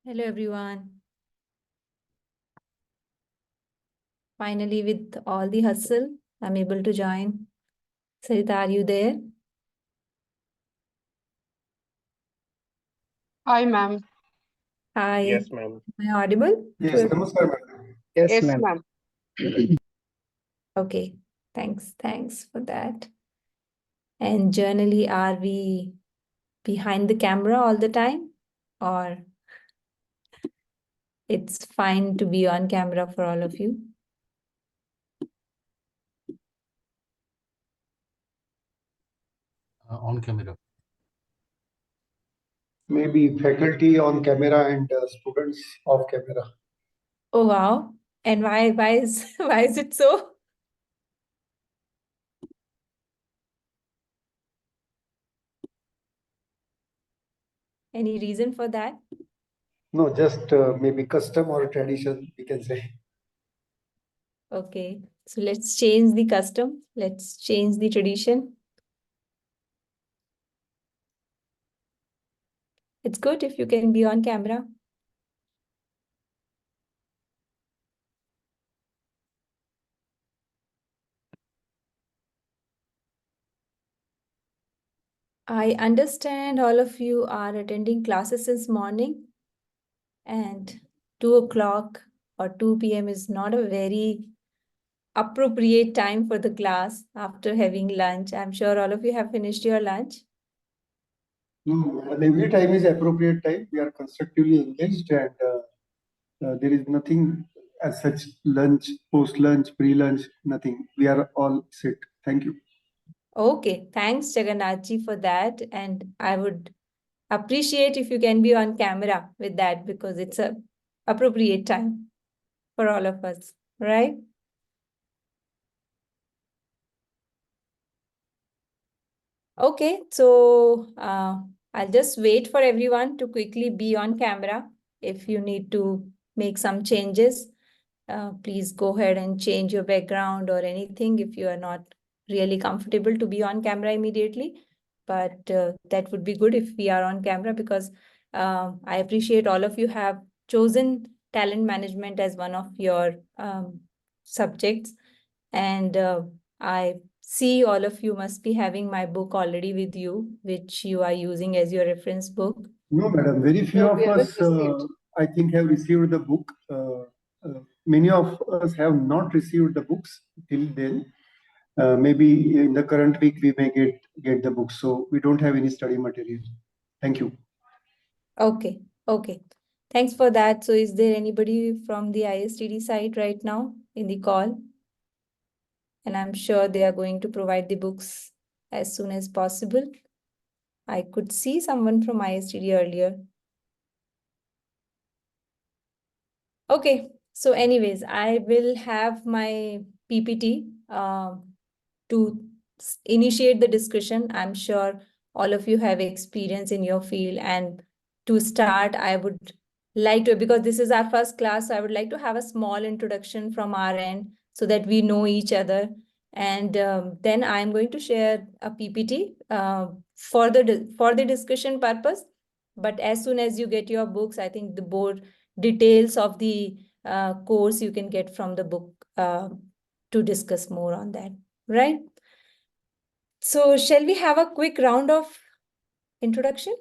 Hello, everyone. Finally, with all the hustle, I'm able to join. Sarita, are you there? Hi, ma'am. Hi. Yes, ma'am. Am I audible? Yes, namaskar, madam. Yes, Yes, ma'am. ma'am. Okay. Thanks for that. And generally, are we behind the camera all the time? Or it's fine to be on camera for all of you? On camera. Maybe faculty on camera and students off camera. Oh, wow. And why is why is it so? Any reason for that? No, just maybe custom or tradition, we can say. Okay. So let's change the custom. Let's change the tradition. It's good if you can be on camera. I understand all of you are attending classes since morning, and 2 o'clock or 2 p.m. is not a very appropriate time for the class after having lunch. I'm sure all of you have finished your lunch. No, and every time is appropriate time. We are constructively engaged and there is nothing as such lunch, post-lunch, pre-lunch, nothing. We are all set. Thank you. Okay, thanks Jagannathji for that, and I would appreciate if you can be on camera with that because it's a appropriate time for all of us, right? Okay, so I'll just wait for everyone to quickly be on camera. If you need to make some changes, please go ahead and change your background or anything if you are not really comfortable to be on camera immediately. But that would be good if we are on camera because I appreciate all of you have chosen talent management as one of your subjects. And I see all of you must be having my book already with you, which you are using as your reference book. No, madam. Very few No, of we haven't us, received. I think, have received the book. Many of us have not received the books till then. Maybe in the current week we may get the books. So we don't have any study material. Thank you. Okay, okay. Thanks for that. So is there anybody from the ISTD side right now in the call? And I'm sure they are going to provide the books as soon as possible. I could see someone from ISTD earlier. Okay, so anyways, I will have my PPT to initiate the discussion. I'm sure all of you have experience in your field, and to start, I would like to, because this is our first class, so I would like to have a small introduction from our end so that we know each other. And then I'm going to share a PPT for the discussion purpose. But as soon as you get your books, I think the board details of the course you can get from the book to discuss more on that, right? So shall we have a quick round of introduction?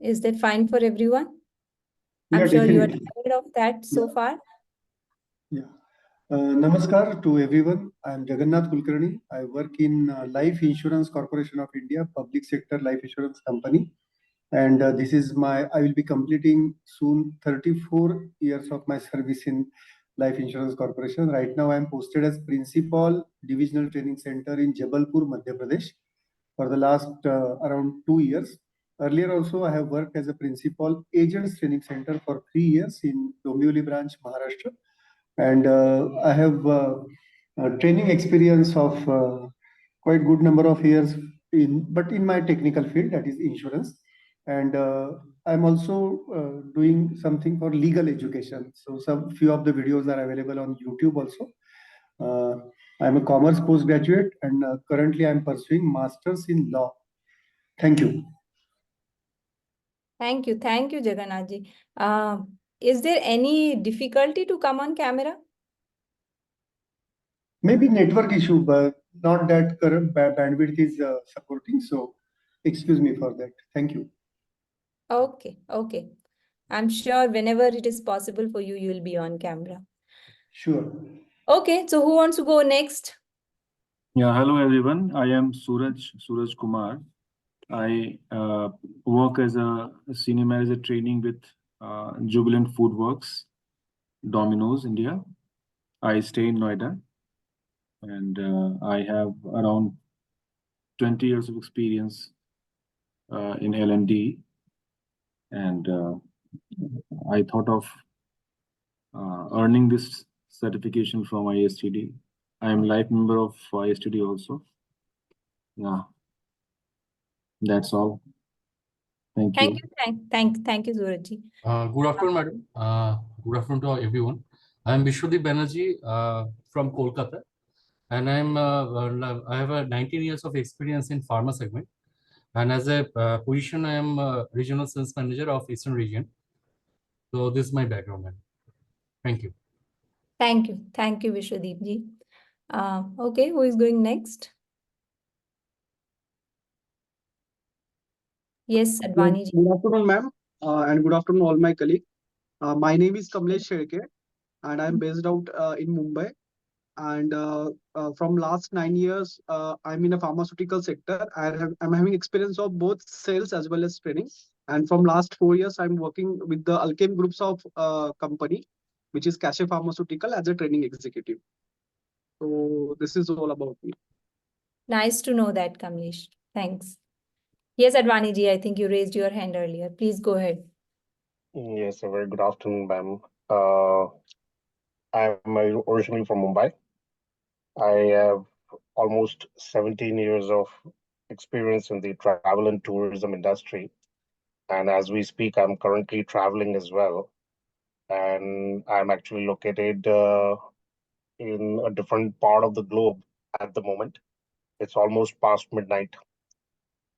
Is that fine for everyone? I'm Yeah, sure you are definitely. tired of that so far. Yeah. Namaskar to everyone. I am Jagannath Kulkarni. I work in Life Insurance Corporation of India, public sector life insurance company. And this is I will be completing soon 34 years of my service in Life Insurance Corporation. Right now, I am posted as Principal Divisional Training Center in Jabalpur, Madhya Pradesh for the last around 2 years. Earlier also, I have worked as a Principal Agents Training Center for 3 years in Dombivli branch, Maharashtra. And I have training experience of quite good number of years but in my technical field, that is insurance. And I'm also doing something for legal education. So some few of the videos are available on YouTube also. I'm a commerce postgraduate and currently I'm pursuing masters in law. Thank you. Thank you, Jagannath ji. Is there any difficulty to come on camera? Maybe network issue, but not that current bandwidth is supporting. So excuse me for that. Thank you. Okay, okay. I'm sure whenever it is possible for you, you'll be on camera. Sure. Okay, so who wants to go next? Yeah, hello everyone. I am Suraj Kumar. I work as a senior manager training with Jubilant Foodworks, Domino's, India. I stay in Noida, and I have around 20 years of experience in L&D, and I thought of earning this certification from ISTD. I am life member of ISTD also. Yeah, that's all. Thank you. Thank you, Suraj ji. Good afternoon, madam. Good afternoon to everyone. I am Vishwadeep Banerjee from Kolkata, and I have a 19 years of experience in pharma segment, and as a position, I am regional sales manager of Eastern region. So this is my background, madam. Thank you. Thank you, Vishwadeep ji. Okay, who is going next? Yes, Advani ji. Good afternoon, ma'am, and good afternoon, all my colleagues. My name is Kamlesh Sherke, and I'm based out in Mumbai. And from last 9 years, I'm in a pharmaceutical sector. I'm having experience of both sales as well as training. And from last 4 years, I'm working with the Alkem Groups of company, which is Cashe Pharmaceutical, as a training executive. So this is all about me. Nice to know that, Kamlesh. Thanks. Yes, Advani ji, I think you raised your hand earlier. Please go ahead. Yes, a very good afternoon, ma'am. I'm originally from Mumbai. I have almost 17 years of experience in the travel and tourism industry. And as we speak, I'm currently traveling as well. And I'm actually located in a different part of the globe at the moment. It's almost past midnight.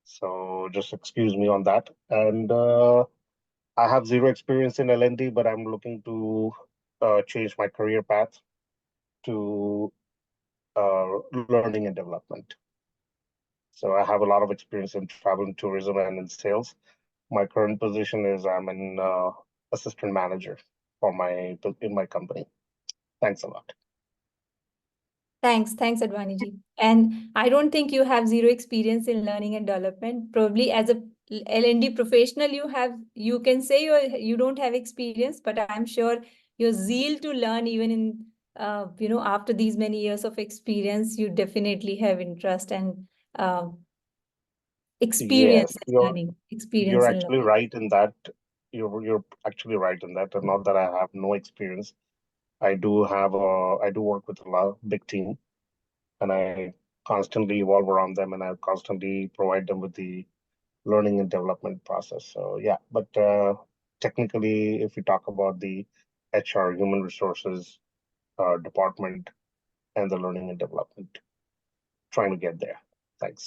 So just excuse me on that. And I have zero experience in L&D, but I'm looking to change my career path to learning and development. So I have a lot of experience in travel and tourism and in sales. My current position is I'm an assistant manager for in my company. Thanks a lot. Thanks, Advani ji. And I don't think you have zero experience in learning and development. Probably as a L&D professional, you can say you don't have experience, but I'm sure your zeal to learn, even in after these many years of experience, you definitely have interest and experience Yes, in learning. you're actually right in that. You're actually right in that. Not that I have no experience. I do work with a lot of big team, and I constantly evolve around them, and I constantly provide them with the learning and development process. So yeah, but technically, if we talk about the HR, human resources department, and the learning and development, trying to get there. Thanks.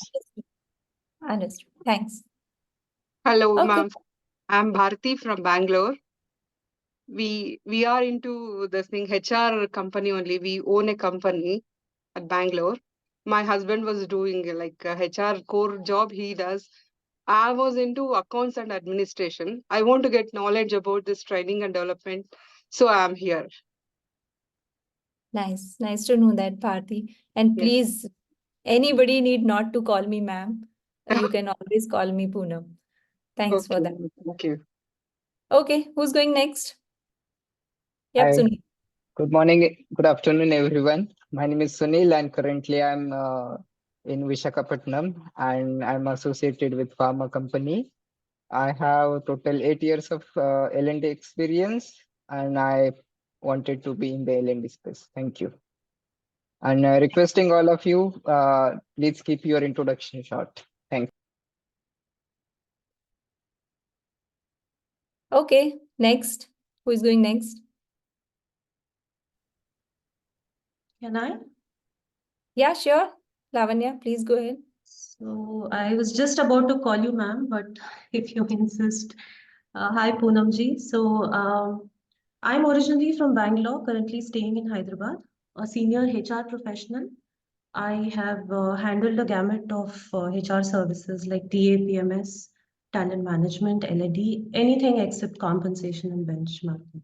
Understood. Thanks. Hello, Okay. ma'am. I'm Bharti from Bangalore. We are into this thing HR company only. We own a company at Bangalore. My husband was doing like a HR core job he does. I was into accounts and administration. I want to get knowledge about this training and development, so I'm here. Nice to know that, Bharti. And Yes. please, anybody need not to call me ma'am. You can always call me Poonam. Thanks for that. Thank you. Okay, who's going next? Yep, Hi, Sunil. good morning, good afternoon, everyone. My name is Sunil, and currently I'm in Visakhapatnam, and I'm associated with pharma company. I have total 8 years of L&D experience, and I wanted to be in the L&D space. Thank you. And requesting all of you, please keep your introduction short. Thanks. Okay, next. Who is going next? Can I? Yeah, sure. Lavanya, please go ahead. So I was just about to call you ma'am, but if you insist, Hi, Poonam ji. So, I'm originally from Bangalore, currently staying in Hyderabad, a senior HR professional. I have handled a gamut of HR services like TA, PMS, talent management, L&D, anything except compensation and benchmarking,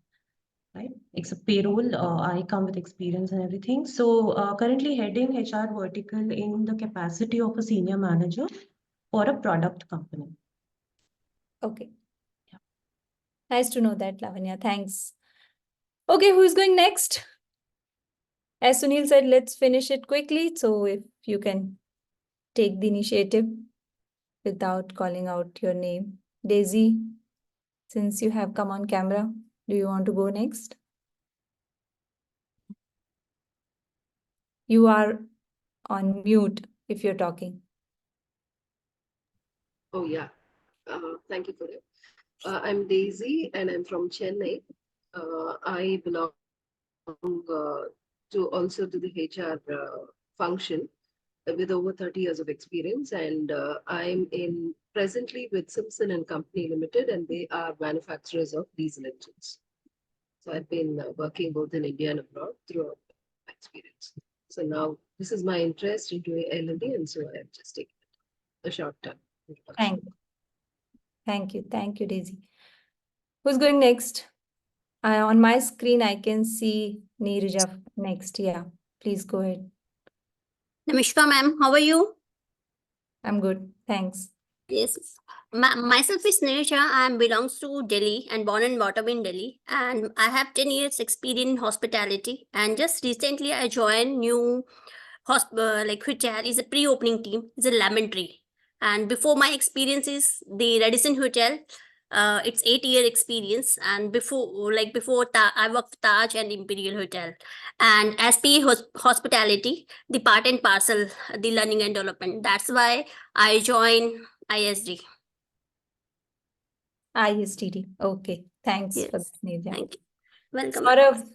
right? Except payroll, I come with experience and everything. So, currently heading HR vertical in the capacity of a senior manager for a product company. Okay. Yeah. Nice to know that, Lavanya. Thanks. Okay, who is going next? As Sunil said, let's finish it quickly. So if you can take the initiative without calling out your name. Daisy, since you have come on camera, do you want to go next? You are on mute if you're talking. Oh, yeah. Thank you for it. I'm Daisy and I'm from Chennai. I belong to also to the HR function with over 30 years of experience, and I'm in presently with Simpson and Company Limited, and they are manufacturers of diesel engines. So I've been working both in India and abroad throughout my experience. So now this is my interest into L&D, and so I have just taken a short term introduction. Thank you. Thank you, Daisy. Who's going next? On my screen, I can see Neerija next. Yeah, please go ahead. Namishka ma'am, how are you? I'm good. Thanks. Yes. Myself is Nirisha. I belongs to Delhi and born and brought up in Delhi. And I have 10 years experience in hospitality. And just recently I joined new hotel is a pre-opening team. It's a lemon tree. And before my experience is the Radisson Hotel. It's 8-year experience. And before I worked for Taj and Imperial Hotel. And SP Hospitality, the part and parcel, the learning and development. That's why I joined ISD. ISTD. Okay. Thanks Yes. for that, Neerija. Thank you. Welcome. Saurav.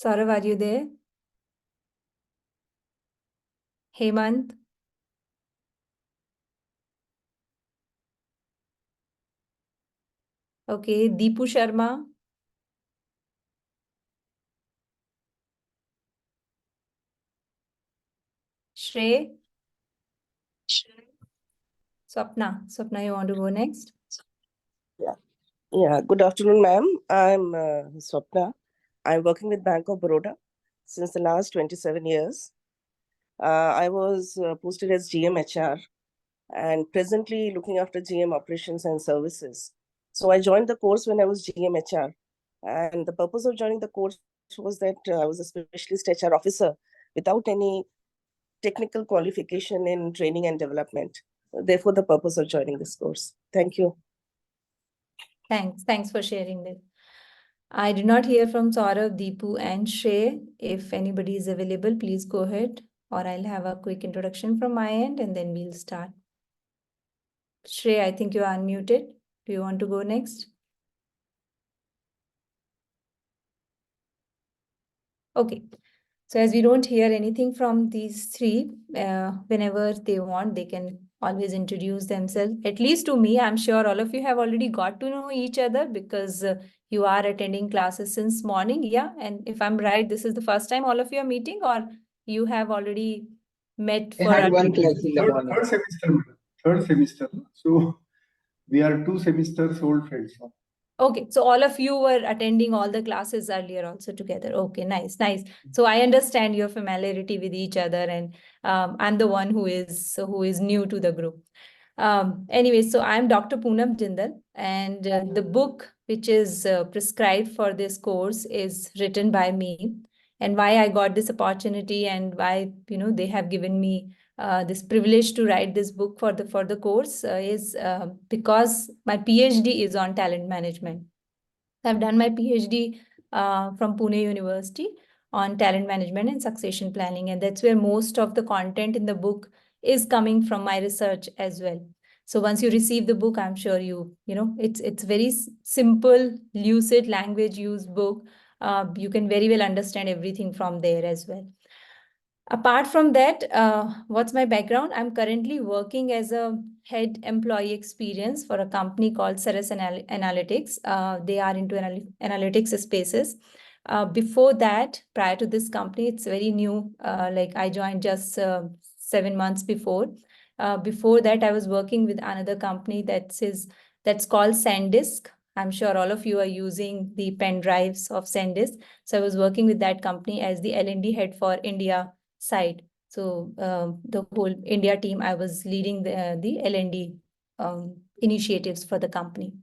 Saurav, are you there? Hemant. Okay. Deepu Sharma. Shrey. Swapna. Swapna, you want to go next? Yeah, good afternoon, ma'am. I'm Swapna. I'm working with Bank of Baroda since the last 27 years. I was posted as GM HR and presently looking after GM operations and services. So I joined the course when I was GM HR. And the purpose of joining the course was that I was a specialist HR officer without any technical qualification in training and development. Therefore, the purpose of joining this course. Thank you. Thanks. Thanks for sharing this. I did not hear from Saurav, Deepu, and Shrey. If anybody is available, please go ahead, or I'll have a quick introduction from my end and then we'll start. Shrey, I think you are unmuted. Do you want to go next? Okay. So as we don't hear anything from these three, whenever they want, they can always introduce themselves. At least to me, I'm sure all of you have already got to know each other because you are attending classes since morning. Yeah. And if I'm right, this is the first time all of you are meeting, or you have already met I for had a one class in the morning. Third semester. Third semester. So we are 2 semesters old friends. Okay, so all of you were attending all the classes earlier also together. Okay, nice, nice. So I understand your familiarity with each other, and I'm the one who is new to the group. Anyway, so I'm Dr. Poonam Jindal, and the book which is prescribed for this course is written by me. And why I got this opportunity and why they have given me this privilege to write this book for the course is because my PhD is on talent management. I've done my PhD from Pune University on talent management and succession planning, and that's where most of the content in the book is coming from my research as well. So once you receive the book, I'm sure it's very simple, lucid language use book. You can very well understand everything from there as well. Apart from that, what's my background? I'm currently working as a head employee experience for a company called Ceres Analytics. They are into analytics spaces. Before that, prior to this company, it's very new. Like I joined just 7 months before. Before that, I was working with another company that's called SanDisk. I'm sure all of you are using the pen drives of SanDisk. So I was working with that company as the L&D head for India side. So the whole India team, I was leading the L&D initiatives for the company.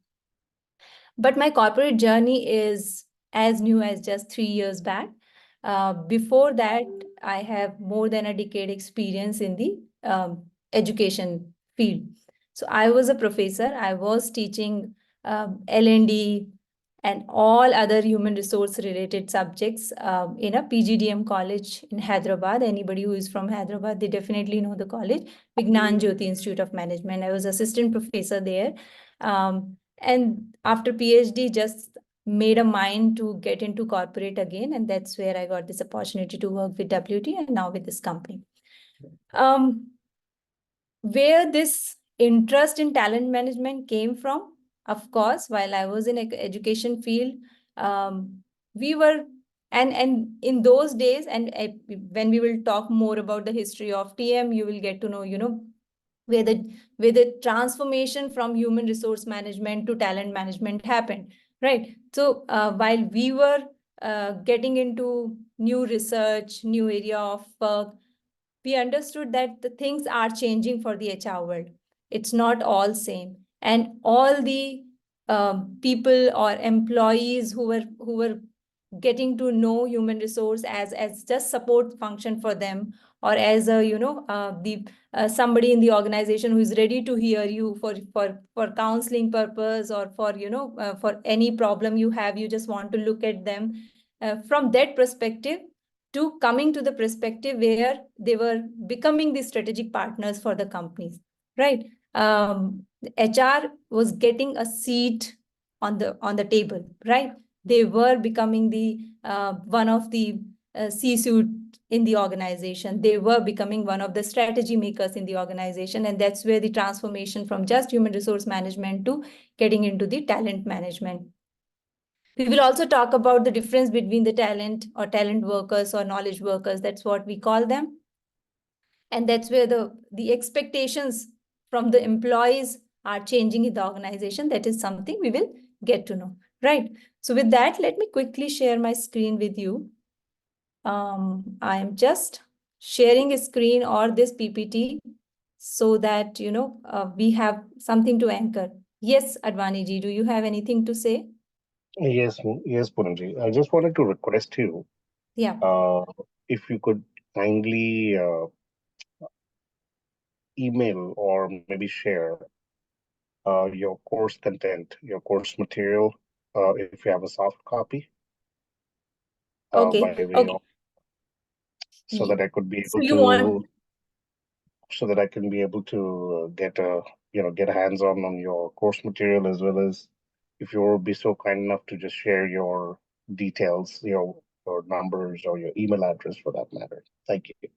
But my corporate journey is as new as just 3 years back. Before that, I have more than a decade experience in the education field. So I was a professor. I was teaching L&D and all other human resource related subjects in a PGDM college in Hyderabad. Anybody who is from Hyderabad, they definitely know the college, Vignan Jyoti Institute of Management. I was assistant professor there. And after PhD, just made a mind to get into corporate again. And that's where I got this opportunity to work with WT and now with this company. Where this interest in talent management came from, of course, while I was in education field, we were, and in those days, and when we will talk more about the history of TM, you will get to know, where the transformation from human resource management to talent management happened, right? So while we were getting into new research, new area of work, we understood that the things are changing for the HR world. It's not all same. And all the people or employees who were getting to know human resource as just support function for them, or as a somebody in the organization who is ready to hear you for counseling purpose, or for for any problem you have, you just want to look at them from that perspective, to coming to the perspective where they were becoming the strategic partners for the companies, right? HR was getting a seat on the table, right? They were becoming the one of the C-suite in the organization. They were becoming one of the strategy makers in the organization. And that's where the transformation from just human resource management to getting into the talent management. We will also talk about the difference between the talent or talent workers or knowledge workers. That's what we call them. And that's where the expectations from the employees are changing in the organization. That is something we will get to know, right? So with that, let me quickly share my screen with you. I am just sharing a screen or this PPT so that, we have something to anchor. Yes, Advani ji, do you have anything to say? Yes, yes, Poonamji. I just wanted to request you, Yeah. if you could kindly email or maybe share your course content, your course material, if you have a soft copy, Okay. by way Okay. of, so that I could be So able you want, to, so that I can be able to get a, get a hands-on your course material, as well as if you would be so kind enough to just share your details, your numbers or your email address for that matter. Thank you.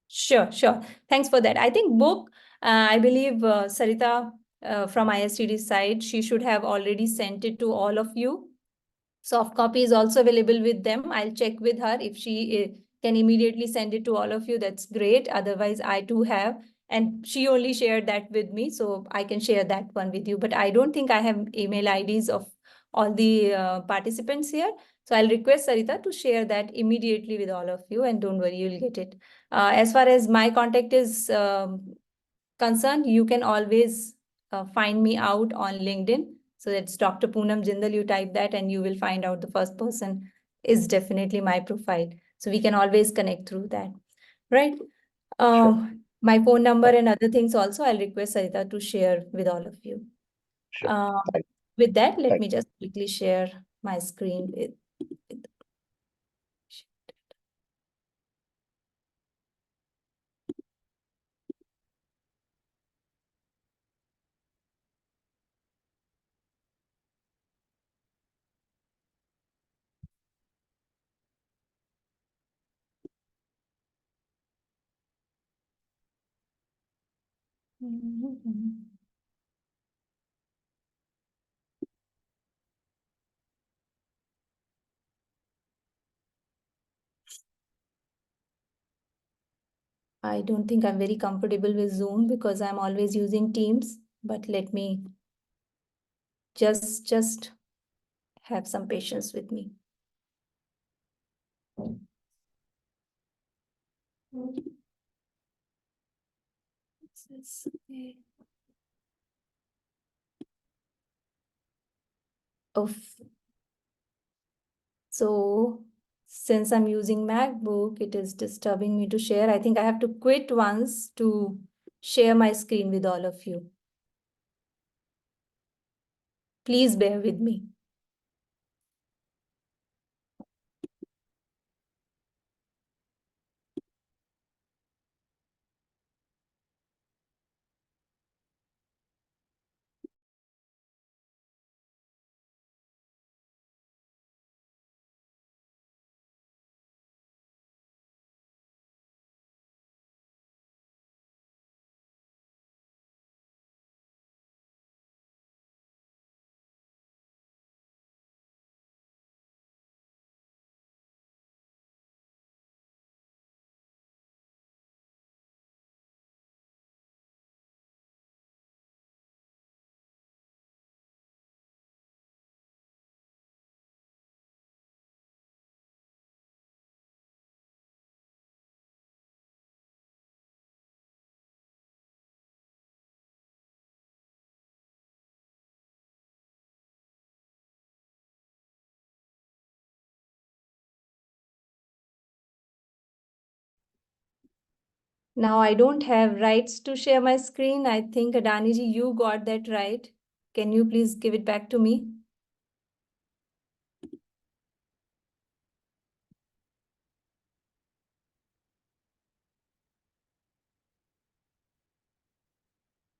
sure. Thanks for that. I think book, I believe Sarita from ISTD side, she should have already sent it to all of you. Soft copy is also available with them. I'll check with her if she can immediately send it to all of you. That's great. Otherwise, I too have. And she only shared that with me, so I can share that one with you. But I don't think I have email IDs of all the participants here. So I'll request Sarita to share that immediately with all of you. And don't worry, you'll get it. As far as my contact is concerned, you can always find me out on LinkedIn. So that's Dr. Poonam Jindal. You type that and you will find out the first person is definitely my profile. So we can always connect through that, right? Sure. My phone number and other things also, I'll request Sarita to share with all of you. Sure. With that, let Thank me just quickly share my screen with I don't think I'm very comfortable with Zoom because I'm always using Teams, but let me just have some patience with me. Of so since I'm using MacBook, it is disturbing me to share. I think I have to quit once to share my screen with all of you. Please bear with me. Now I don't have rights to share my screen. I think Adaniji, you got that right. Can you please give it back to me?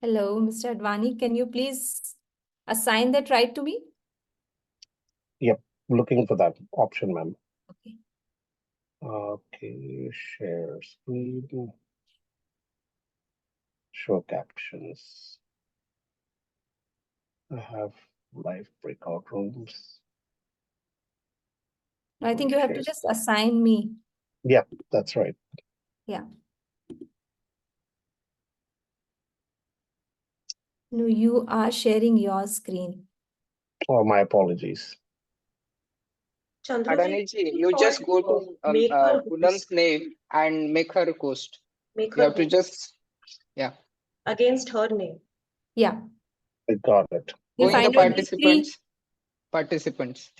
Hello, Mr. Advani, can you please assign that right to me? Yep, looking for that option, ma'am. Okay. Okay, share screen, show captions. I have live breakout rooms. I think you have to Share just assign me. Yeah, that's right. Yeah. No, you are sharing your screen. Oh, my apologies. Adaniji, you just go to make her Poonam's name and make her a host. make You her have to just, yeah. against her name. Yeah. I got it. Go You in the find it easy. participants.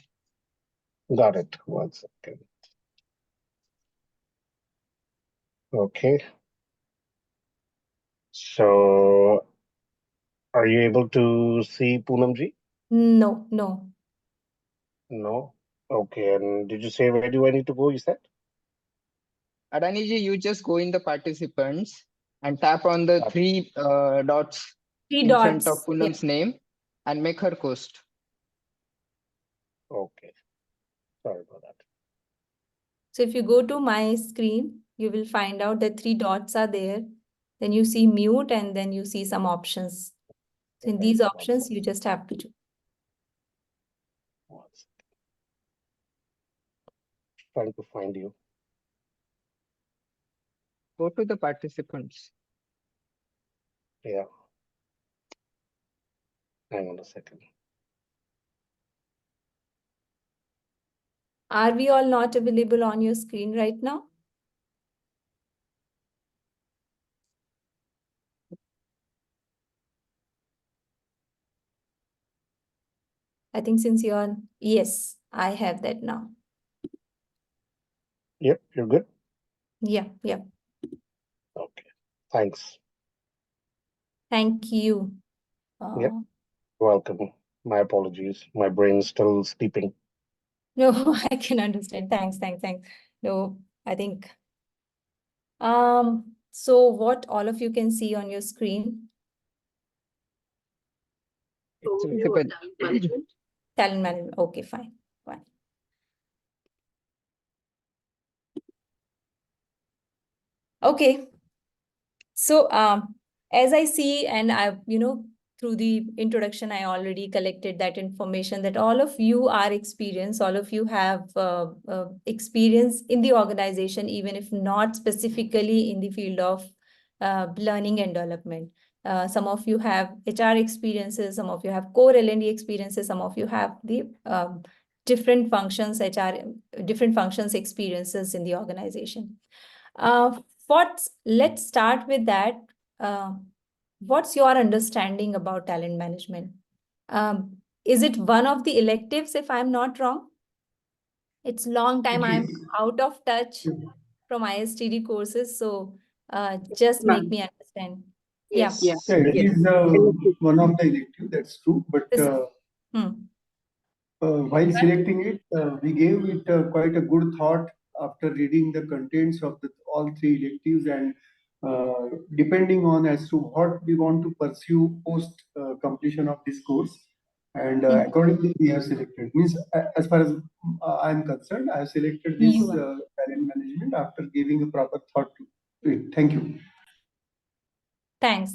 Got it. 1 second. Okay. So, are you able to see Poonamji? No, no. No. Okay. And did you say where do I need to go? You said? Adaniji, you just go in the participants and tap on the three dots Three in front of dots. Yeah. Poonam's name and make her host. Okay. Sorry about that. So if you go to my screen, you will find out that three dots are there. Then you see mute and then you see some options. So in these options, you just have to choose. 1 second. Trying to find you. Go to the participants. Yeah. Hang on a second. Are we all not available on your screen right now? I think since you're on, yes, I have that now. Yep, you're good? Yeah, yeah. Okay. Thanks. Thank you. Yep. Welcome. My apologies. My brain's still sleeping. No, I can understand. Thanks. No, I think. So what all of you can see on your screen? It's Overview visible. of talent management. Talent management. Okay, fine. Okay. So as I see, and I, through the introduction, I already collected that information that all of you are experienced, all of you have experience in the organization, even if not specifically in the field of learning and development. Some of you have HR experiences, some of you have core L&D experiences, some of you have the different functions, different functions experiences in the organization. Let's start with that. What's your understanding about talent management? Is it one of the electives, if I'm not wrong? It's long time I'm out of touch from ISTD courses, so just make me understand. Yes. Yeah. Yeah, it is one of the elective, that's true. But while selecting it, we gave it quite a good thought after reading the contents of all three electives, and depending on as to what we want to pursue post completion of this course. And accordingly, we have selected. Means, as far as I am concerned, I have selected this talent management after giving a proper thought to it. Thank you. Thanks.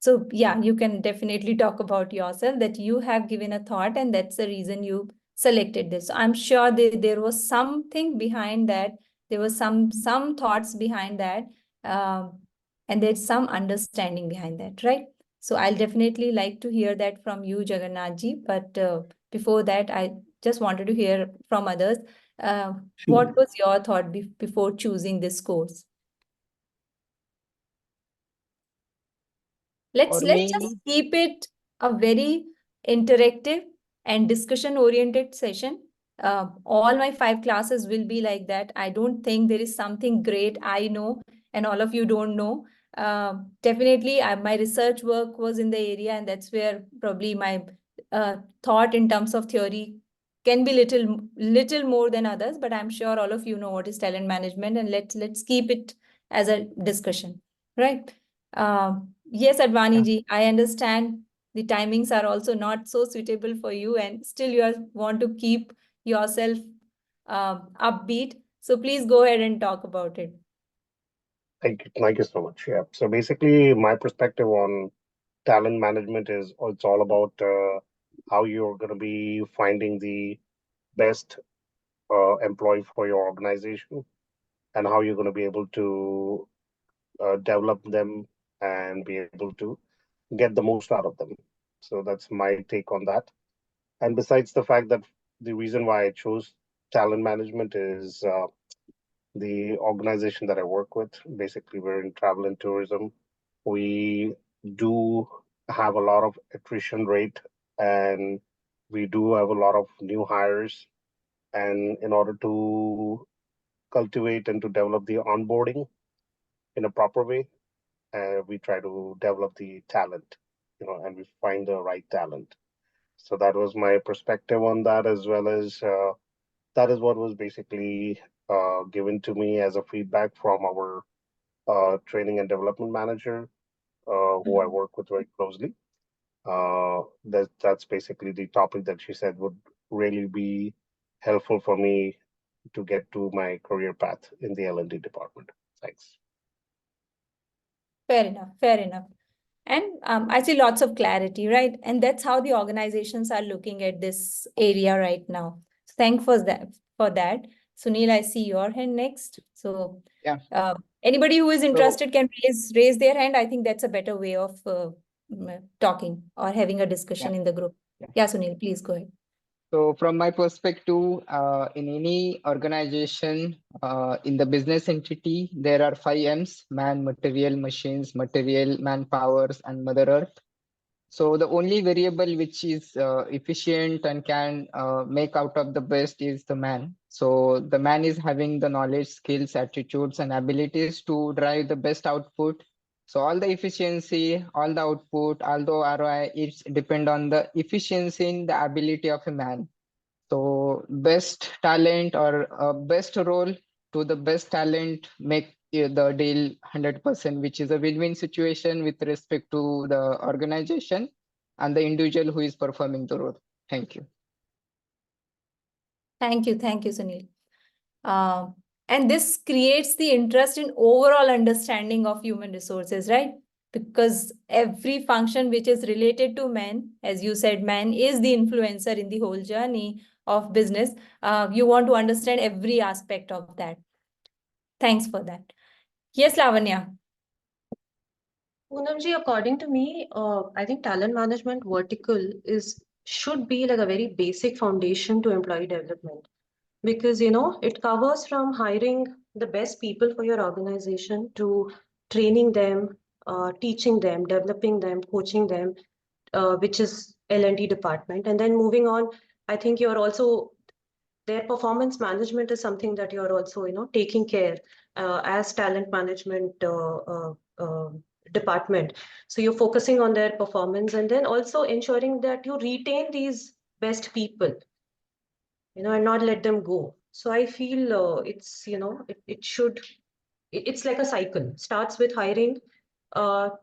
So yeah, you can definitely talk about yourself, that you have given a thought and that's the reason you selected this. So I'm sure there was something behind that. There was some thoughts behind that, and there's some understanding behind that, right? So I'll definitely like to hear that from you, Jagannathji. But before that, I just wanted to hear from others. What was your thought before choosing this course? Let's just keep it a very interactive and discussion-oriented session. All my 5 classes will be like that. I don't think there is something great I know and all of you don't know. Definitely, my research work was in the area, and that's where probably my thought in terms of theory can be little more than others. But I'm sure all of you know what is talent management, and let's keep it as a discussion, right? Yes, Advani ji, I understand the timings are also not so suitable for you, and still you want to keep yourself upbeat. So please go ahead and talk about it. Thank you so much. Yeah. So basically, my perspective on talent management is it's all about how you're going to be finding the best employee for your organization, and how you're going to be able to develop them and be able to get the most out of them. So that's my take on that. And besides the fact that the reason why I chose talent management is the organization that I work with. Basically, we're in travel and tourism. We do have a lot of attrition rate, and we do have a lot of new hires. And in order to cultivate and to develop the onboarding in a proper way, we try to develop the talent, and we find the right talent. So that was my perspective on that, as well as that is what was basically given to me as a feedback from our training and development manager, who I work with very closely. That's basically the topic that she said would really be helpful for me to get to my career path in the L&D department. Thanks. Fair enough. And I see lots of clarity, right? And that's how the organizations are looking at this area right now. So thanks for that. Sunil, I see your hand next. So yeah, anybody who is interested can raise their hand. I think that's a better way of talking or having a discussion in the group. Yeah, Sunil, please go ahead. So from my perspective, in any organization, in the business entity, there are 5 M's: man, material, machines, material, manpowers, and Mother Earth. So the only variable which is efficient and can make out of the best is the man. So the man is having the knowledge, skills, attitudes, and abilities to drive the best output. So all the efficiency, all the output, all the ROI, it's depend on the efficiency in the ability of a man. So best talent or best role to the best talent make the deal 100%, which is a win-win situation with respect to the organization and the individual who is performing the role. Thank you. Thank you, Sunil. And this creates the interest in overall understanding of human resources, right? because every function which is related to men, as you said, man is the influencer in the whole journey of business. You want to understand every aspect of that. Thanks for that. Yes, Lavanya. Poonamji, according to me, I think talent management vertical should be like a very basic foundation to employee development, because it covers from hiring the best people for your organization to training them, teaching them, developing them, coaching them, which is L&D department, and then moving on. I think you're also their performance management is something that you're also taking care as talent management department. So you're focusing on their performance and then also ensuring that you retain these best people, and not let them go. So I feel it's like a cycle. Starts with hiring,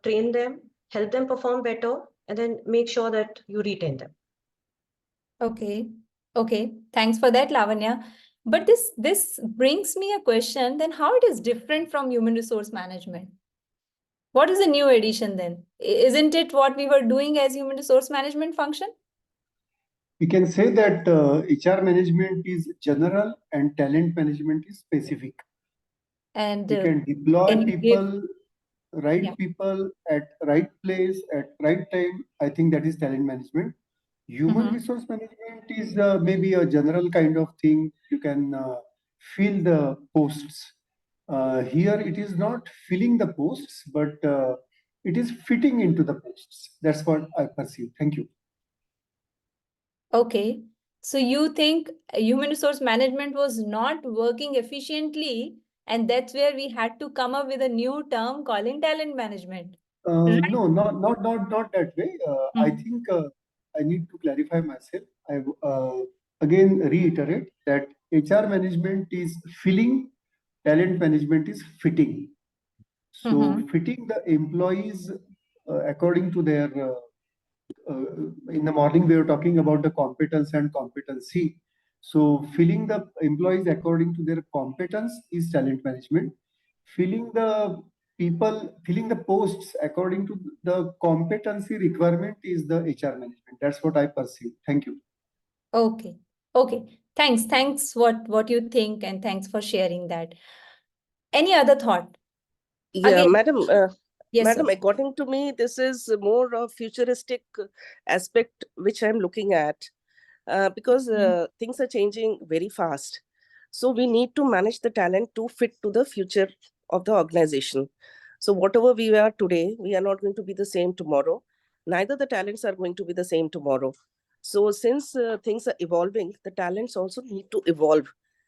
train them, help them perform better, and then make sure that you retain them. Okay. Okay. Thanks for that, Lavanya. But this brings me a question, then how it is different from human resource management? What is the new addition then? Isn't it what we were doing as human resource management function? We can say that HR management is general and talent management is specific. And we can deploy can you give- people, right Yeah. people at right place at right time. I think that is talent management. Human Mhm. resource management is maybe a general kind of thing. You can fill the posts. Here it is not filling the posts, but it is fitting into the posts. That's what I perceive. Thank you. Okay. So you think human resource management was not working efficiently, and that's where we had to come up with a new term calling talent management. Right? No, not that way. I Mhm. think I need to clarify myself. I again reiterate that HR management is filling, talent management is fitting. So Mhm. fitting the employees according to their in the morning we were talking about the competence and competency. So filling the employees according to their competence is talent management. Filling the people, filling the posts according to the competency requirement is the HR management. That's what I perceive. Thank you. Okay. Okay. Thanks what you think, and thanks for sharing that. Any other thought? Yeah, Again, madam. yes, Madam, sir. according to me, this is more a futuristic aspect which I'm looking at because things are changing very fast. So we need to manage the talent to fit to the future of the organization. So whatever we are today, we are not going to be the same tomorrow. Neither the talents are going to be the same tomorrow. So since things are evolving, the talents also need to evolve.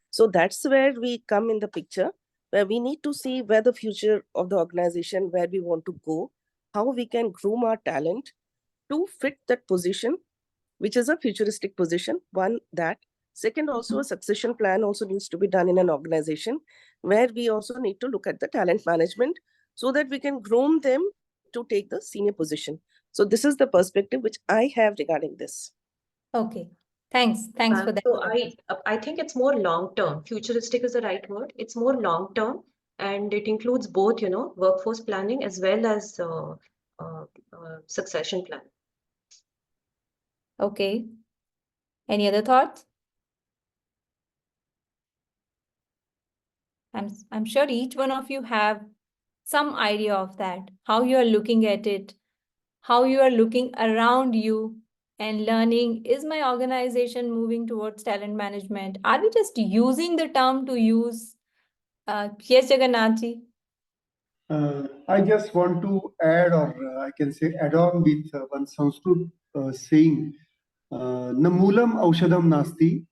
So that's where we come in the picture, where we need to see where the future of the organization, where we want to go, how we can groom our talent to fit that position, which is a futuristic position. One, that. Second, also a succession plan also needs to be done in an organization, where we also need to look at the talent management so that we can groom them to take the senior position. So this is the perspective which I have regarding this. Okay. Thanks for that. So I think it's more long term. Futuristic is the right word. It's more long term, and it includes both, workforce planning as well as succession plan. Okay. Any other thoughts? I'm sure each one of you have some idea of that, how you are looking at it, how you are looking around you and learning, is my organization moving towards talent management? Are we just using the term to use? Yes, Jagannathji. I just want to add, or I can say add on with one Sanskrit saying, "Na moolam aushadam nasti,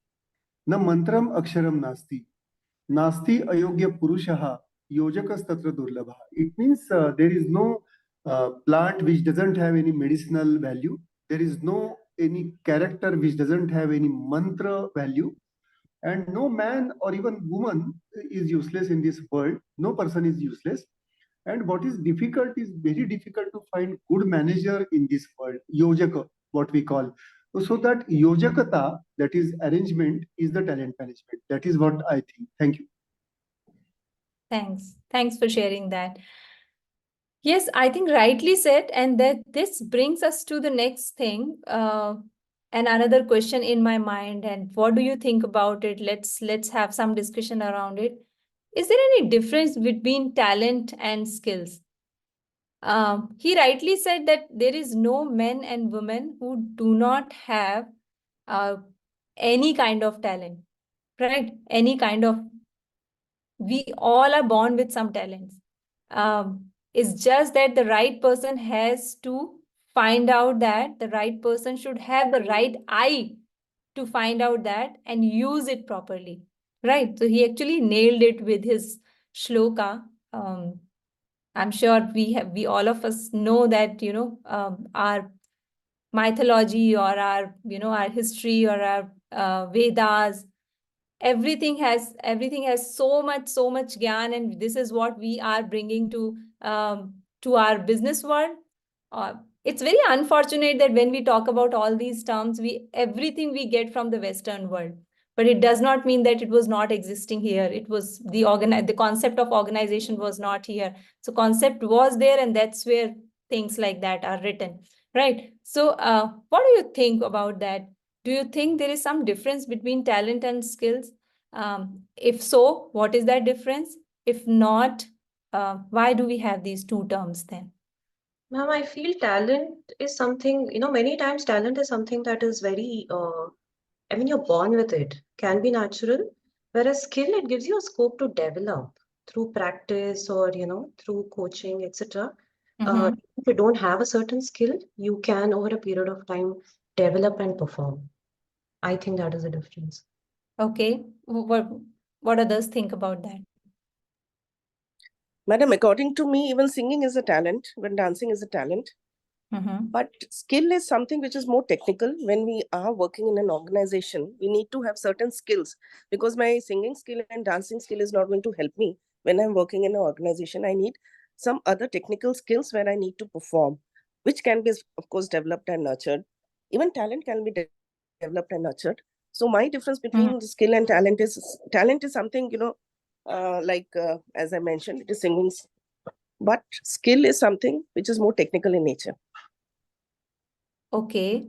na mantram aksharam nasti, nasti ayogya purushaha, yojakas tatra durlabha." It means there is no plant which doesn't have any medicinal value. There is no any character which doesn't have any mantra value. And no man or even woman is useless in this world. No person is useless. And what is difficult is very difficult to find good manager in this world, yojaka, what we call. So that yojakata, that is arrangement, is the talent management. That is what I think. Thank you. Thanks for sharing that. Yes, I think rightly said, and that this brings us to the next thing, and another question in my mind. And what do you think about it? Let's have some discussion around it. Is there any difference between talent and skills? He rightly said that there is no men and women who do not have uh, any kind of talent, right? Any kind of, we all are born with some talents. It's just that the right person has to find out that the right person should have the right eye to find out that and use it properly, right? So he actually nailed it with his shloka. I'm sure we all of us know that, our mythology or our, our history or our Vedas, everything has so much gyan, and this is what we are bringing to our business world. It's very unfortunate that when we talk about all these terms, everything we get from the Western world, but it does not mean that it was not existing here. It was the concept of organization was not here. So concept was there, and that's where things like that are written, right? So what do you think about that? Do you think there is some difference between talent and skills? If so, what is that difference? If not, why do we have these two terms then? Ma'am, I feel talent is something, many times talent is something that is very, you're born with it, can be natural, whereas skill, it gives you a scope to develop through practice or, through coaching, etc. If you don't have a certain skill, you can, over a period of time, develop and perform. I think that is the difference. Okay. What others think about that? Madam, according to me, even singing is a talent, when dancing is a talent. But skill is something which is more technical. When we are working in an organization, we need to have certain skills, because my singing skill and dancing skill is not going to help me. When I'm working in an organization, I need some other technical skills where I need to perform, which can be, of course, developed and nurtured. Even talent can be developed and nurtured. So my difference between the skill and talent is something, as I mentioned, it is singing. But skill is something which is more technical in nature. Okay.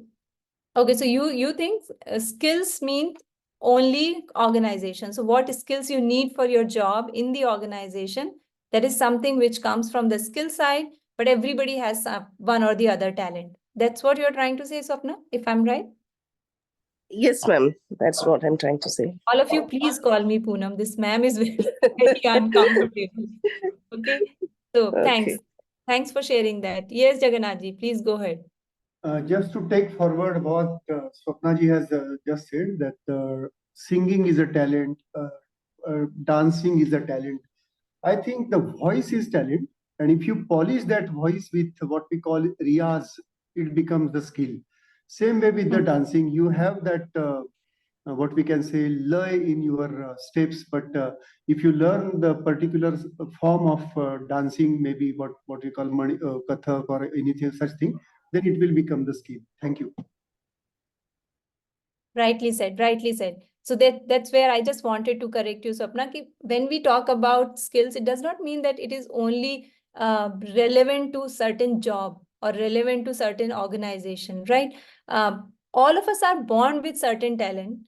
Okay, so you think skills mean only organization. So what skills you need for your job in the organization, that is something which comes from the skill side, but everybody has one or the other talent. That's what you're trying to say, Swapna, if I'm right? Yes, ma'am. That's what I'm trying to say. All of you, please call me Poonam. This ma'am is very, very uncomfortable. Okay. So Okay. Thanks for sharing that. Yes, Jagannath ji, please go ahead. Just to take forward what Swapnaji has just said, that singing is a talent, dancing is a talent. I think the voice is talent, and if you polish that voice with what we call riyaz, it becomes the skill. Same way with the dancing, you have that what we can say lay in your steps, but if you learn the particular form of dancing, maybe what we call kathak or anything such thing, then it will become the skill. Thank you. Rightly said, rightly said. So that's where I just wanted to correct you, Swapna. When we talk about skills, it does not mean that it is only relevant to certain job or relevant to certain organization, right? All of us are born with certain talent,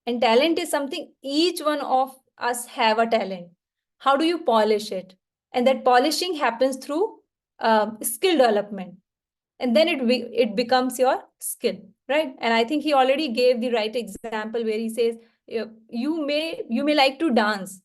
and talent is something each one of us have a talent. How do you polish it? And that polishing happens through skill development, and then it becomes your skill, right? And I think he already gave the right example where he says you may like to dance,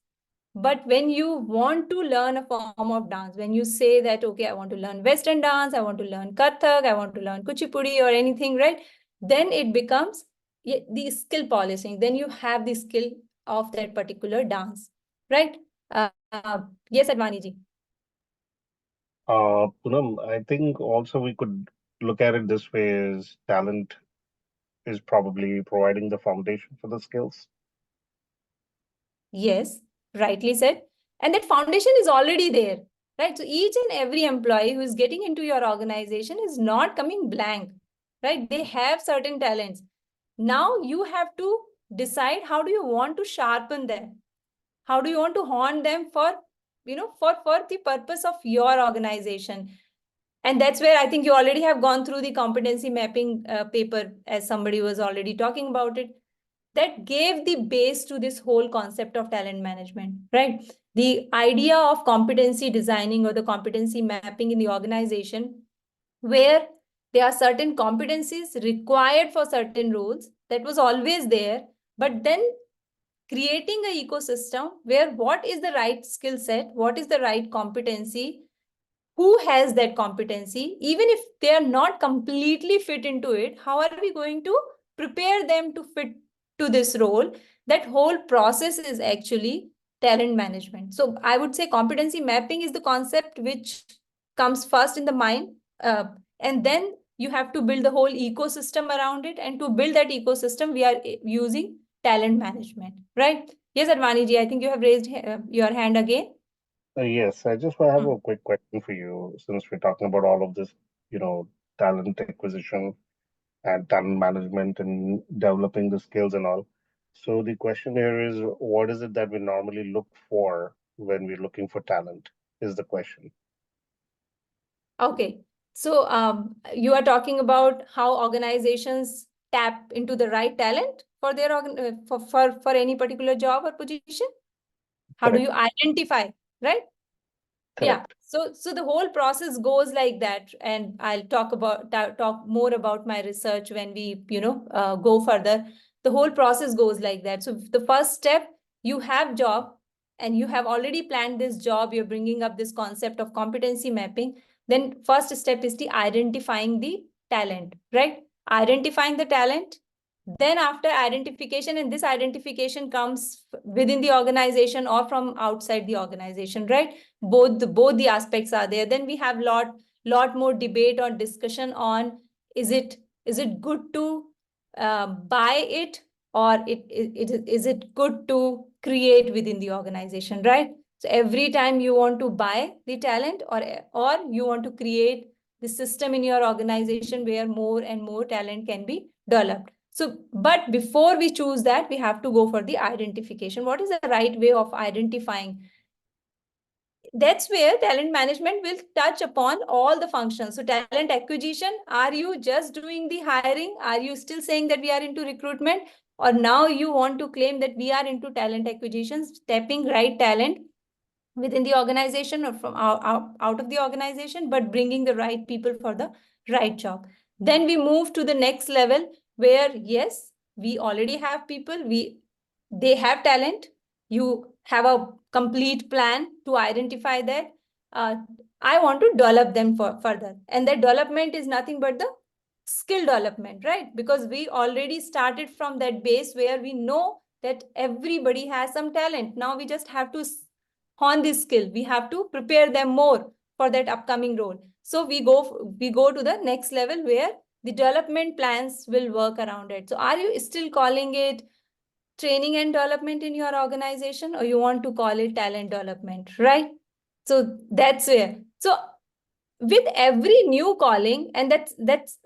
but when you want to learn a form of dance, when you say that, okay, I want to learn Western dance, I want to learn Kathak, I want to learn Kuchipudi or anything, right? Then it becomes the skill polishing. Then you have the skill of that particular dance, right? Yes, Advani ji. Poonam, I think also we could look at it this way: is talent is probably providing the foundation for the skills. Yes, rightly said. And that foundation is already there, right? So each and every employee who is getting into your organization is not coming blank, right? They have certain talents. Now you have to decide, how do you want to sharpen them? How do you want to hone them for for the purpose of your organization. And that's where I think you already have gone through the competency mapping paper, as somebody was already talking about it. That gave the base to this whole concept of talent management, right? The idea of competency designing or the competency mapping in the organization, where there are certain competencies required for certain roles, that was always there, but then creating an ecosystem where what is the right skill set, what is the right competency, who has that competency, even if they are not completely fit into it, how are we going to prepare them to fit to this role? That whole process is actually talent management. So I would say competency mapping is the concept which comes first in the mind, and then you have to build the whole ecosystem around it, and to build that ecosystem we are using talent management, right? Yes, Advani ji, I think you have raised your hand again. Yes, I just have a quick question for you, since we're talking about all of this, talent acquisition and talent management and developing the skills and all. So the question here is, what is it that we normally look for when we're looking for talent? Is the question. Okay, so you are talking about how organizations tap into the right talent for their for any particular job or position. How do you identify, right? Yeah. Correct. So the whole process goes like that, and I'll talk more about my research when we go further. The whole process goes like that. So the first step, you have job, and you have already planned this job. You're bringing up this concept of competency mapping. Then first step is the identifying the talent, right? Identifying the talent. Then after identification, and this identification comes within the organization or from outside the organization, right? Both the aspects are there. Then we have lot more debate or discussion on, is it good to buy it, or is it good to create within the organization, right? So every time you want to buy the talent, or you want to create the system in your organization where more and more talent can be developed. So, but before we choose that, we have to go for the identification. What is the right way of identifying? That's where talent management will touch upon all the functions. So talent acquisition, are you just doing the hiring? Are you still saying that we are into recruitment? Or now you want to claim that we are into talent acquisition, stepping right talent within the organization or from out of the organization, but bringing the right people for the right job. Then we move to the next level where, yes, we already have people, they have talent. You have a complete plan to identify that. I want to develop them further. And that development is nothing but the skill development, right? Because we already started from that base where we know that everybody has some talent. Now we just have to hone this skill. We have to prepare them more for that upcoming role. So we go to the next level where the development plans will work around it. So are you still calling it training and development in your organization, or you want to call it talent development, right? So that's where. So with every new calling, and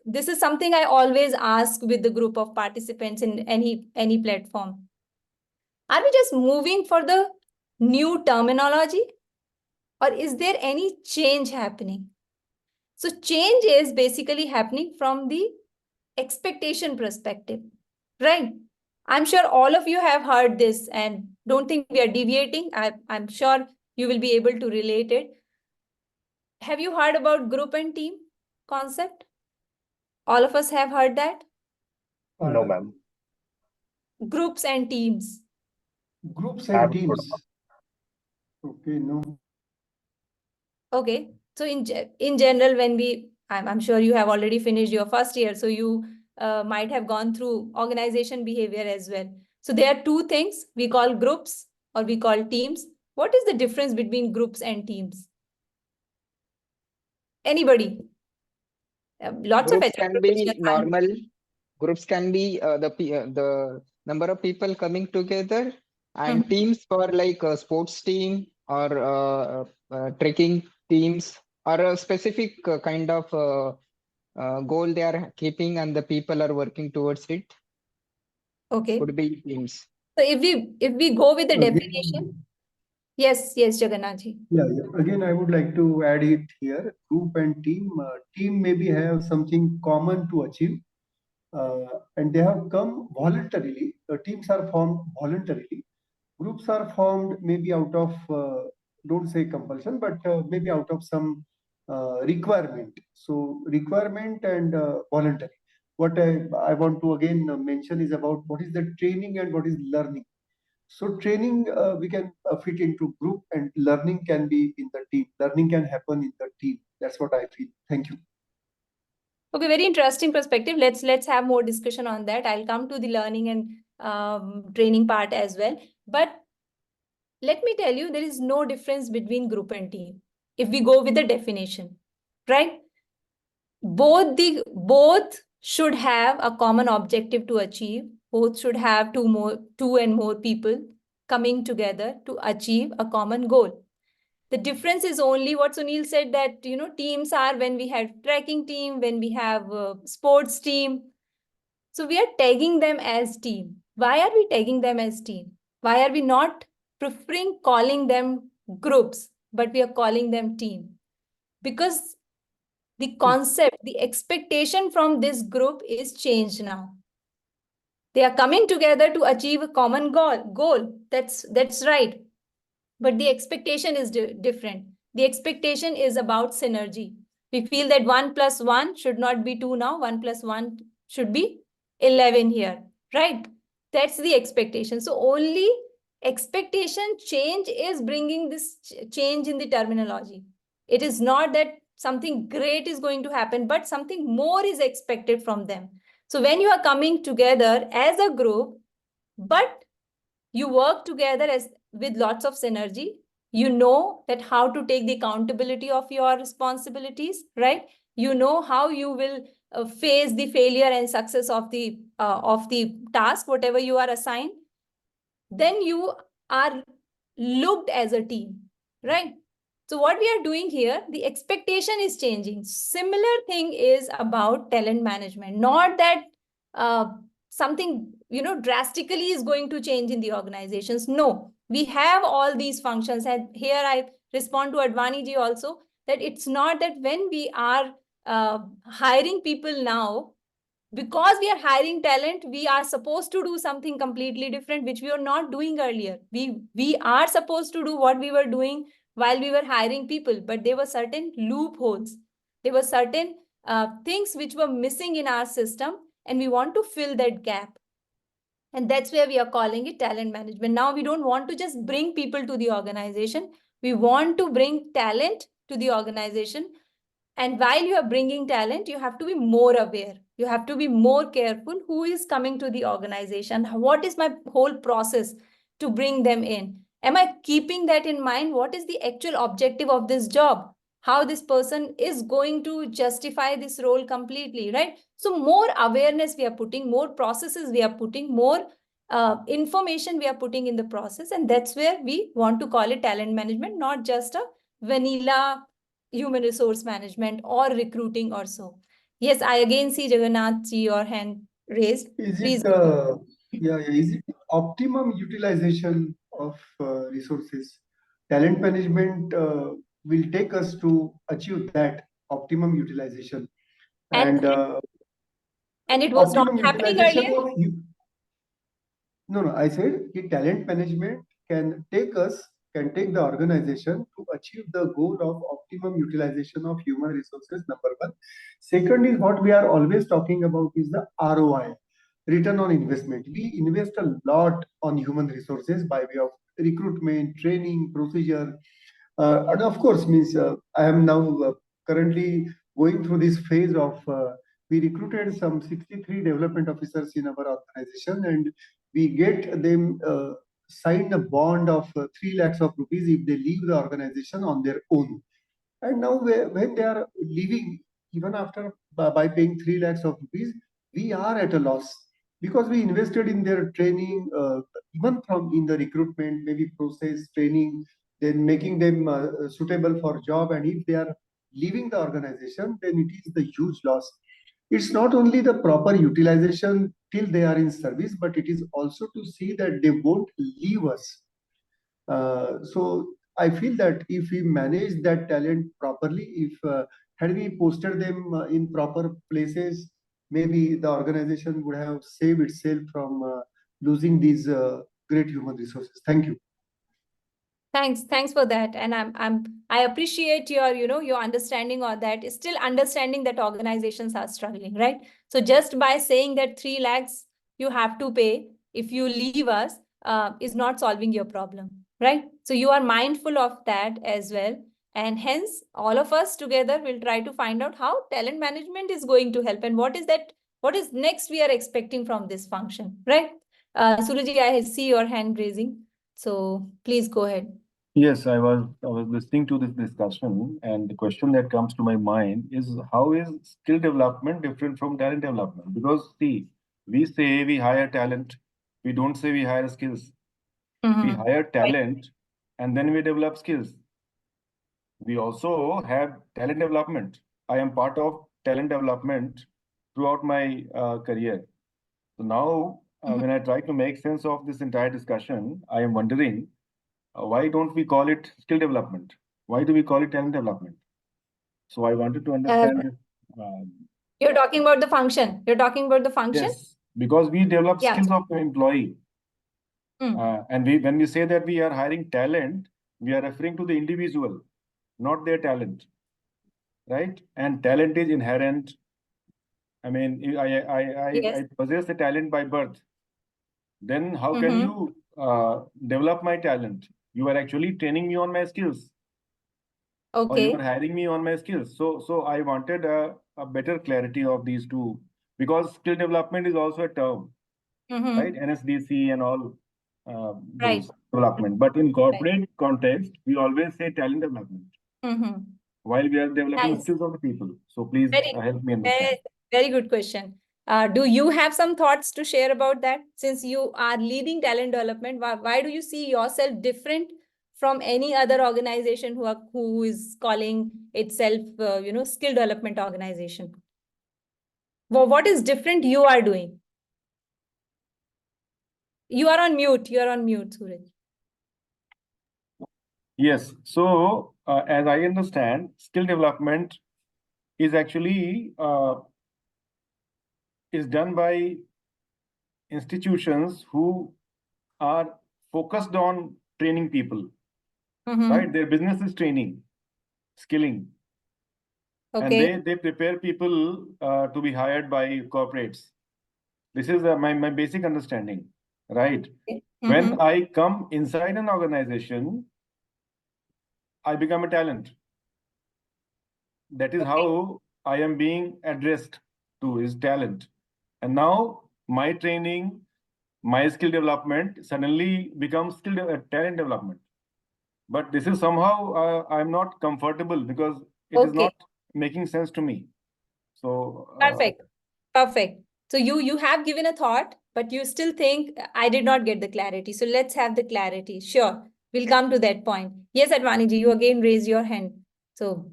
this is something I always ask with the group of participants in any platform. Are we just moving for the new terminology, or is there any change happening? So change is basically happening from the expectation perspective, right? I'm sure all of you have heard this, and don't think we are deviating. I'm sure you will be able to relate it. Have you heard about group and team concept? All of us have heard that? No, ma'am. Groups and teams. Groups I and haven't heard teams. Okay, no. Okay. So in general, when I'm sure you have already finished your first year, so you might have gone through organization behavior as well. So there are two things we call groups or we call teams. What is the difference between groups and teams? Anybody? Lots of Groups HR can be professionals. normal. Groups can be the number of people coming together, and teams for like a sports team or trekking teams, or a specific kind of goal they are keeping and the people are working towards it. Okay. Could be teams. So if we go with the Okay. definition, Yes, Jagannath ji. Yeah, again, I would like to add it here. Group and team. Team maybe have something common to achieve, and they have come voluntarily. Teams are formed voluntarily. Groups are formed maybe out of, don't say compulsion, but maybe out of some requirement. So requirement and voluntary. What I want to again mention is about what is the training and what is learning. So training we can fit into group, and learning can be in the team. Learning can happen in the team. That's what I feel. Thank you. Okay, very interesting perspective. Let's have more discussion on that. I'll come to the learning and training part as well. But let me tell you, there is no difference between group and team. If we go with the definition, right? Both should have a common objective to achieve. Both should have two and more people coming together to achieve a common goal. The difference is only what Sunil said, that teams are when we have tracking team, when we have sports team. So we are tagging them as team. Why are we tagging them as team? Why are we not preferring calling them groups, but we are calling them team? Because the concept, the expectation from this group is changed now. They are coming together to achieve a common goal. That's right. But the expectation is different. The expectation is about synergy. We feel that 1 + 1 should not be 2 now. 1 + 1 should be 11 here, right? That's the expectation. So only expectation change is bringing this change in the terminology. It is not that something great is going to happen, but something more is expected from them. So when you are coming together as a group, but you work together with lots of synergy, you know that how to take the accountability of your responsibilities, right? You know how you will face the failure and success of the task, whatever you are assigned. Then you are looked as a team, right? So what we are doing here, the expectation is changing. Similar thing is about talent management. Not that something drastically is going to change in the organizations. No, we have all these functions, and here I respond to Advani ji also, that it's not that when we are hiring people now, because we are hiring talent, we are supposed to do something completely different, which we were not doing earlier. We are supposed to do what we were doing while we were hiring people, but there were certain loopholes. There were certain things which were missing in our system, and we want to fill that gap. And that's where we are calling it talent management. Now we don't want to just bring people to the organization. We want to bring talent to the organization. And while you are bringing talent, you have to be more aware. You have to be more careful who is coming to the organization. What is my whole process to bring them in? Am I keeping that in mind? What is the actual objective of this job? How this person is going to justify this role completely, right? So more awareness we are putting, more processes we are putting, more information we are putting in the process. And that's where we want to call it talent management, not just a vanilla human resource management or recruiting or so. Yes, I again see Jagannath ji, your hand raised. Please go. Is it optimum utilization of resources? Talent management will take us to achieve that optimum utilization. And it was not optimum happening utilization earlier? No, I said talent management can take the organization to achieve the goal of optimum utilization of human resources, number one. Second is what we are always talking about is the ROI, return on investment. We invest a lot on human resources by way of recruitment, training, procedure. And of course, I am now currently going through this phase of we recruited some 63 development officers in our organization, and we get them sign a bond of 3 lakhs of rupees if they leave the organization on their own. And now when they are leaving, even after by paying 3 lakhs of rupees, we are at a loss because we invested in their training, even from in the recruitment, maybe process training, then making them suitable for job. And if they are leaving the organization, then it is the huge loss. It's not only the proper utilization till they are in service, but it is also to see that they won't leave us. So I feel that if we manage that talent properly, if had we posted them in proper places, maybe the organization would have saved itself from losing these great human resources. Thank you. Thanks for that. And I appreciate your, your understanding of that, still understanding that organizations are struggling, right? So just by saying that 3 lakhs you have to pay if you leave us is not solving your problem, right? So you are mindful of that as well. And hence, all of us together will try to find out how talent management is going to help and what is next we are expecting from this function, right? Suruji, I see your hand raising. So please go ahead. Yes, I was listening to this discussion, and the question that comes to my mind is how is skill development different from talent development? Because see, we say we hire talent, we don't say we hire skills. We hire talent and then we develop skills. We also have talent development. I am part of talent development throughout my career. So now, when I try to make sense of this entire discussion, I am wondering why don't we call it skill development? Why do we call it talent development? So I wanted to understand this. You're talking about the function. You're talking about the function? Yes, because we develop Yeah. skills of the employee. And when we say that we are hiring talent, we are referring to the individual, not their talent, right? And talent is inherent. I mean, I possess a talent by birth. Then how can you develop my talent? You are actually training me on my skills. Or you are hiring me on my skills. So I wanted a better clarity of these two, because skill development is also a term, right? NSDC and all those development. But in corporate context, we always say talent development while we are developing Nice. skills of the people. So please help me understand. Very good question. Do you have some thoughts to share about that? Since you are leading talent development, why do you see yourself different from any other organization who is calling itself, skill development organization? Well, what is different you are doing? You are on mute. You are on mute, Suraj. Yes. So as I understand, skill development is actually is done by institutions who are focused on training people, right? Their business is training, skilling, and they prepare people to be hired by corporates. This is my basic understanding, right? When I come inside an organization, I become a talent. That is how I am being addressed to, is talent. And now my training, my skill development suddenly becomes talent development. But this is somehow I'm not comfortable because it is not making sense to me. So Perfect. So you have given a thought, but you still think I did not get the clarity. So let's have the clarity. Sure, we'll come to that point. Yes, Advaniji, you again raise your hand. So,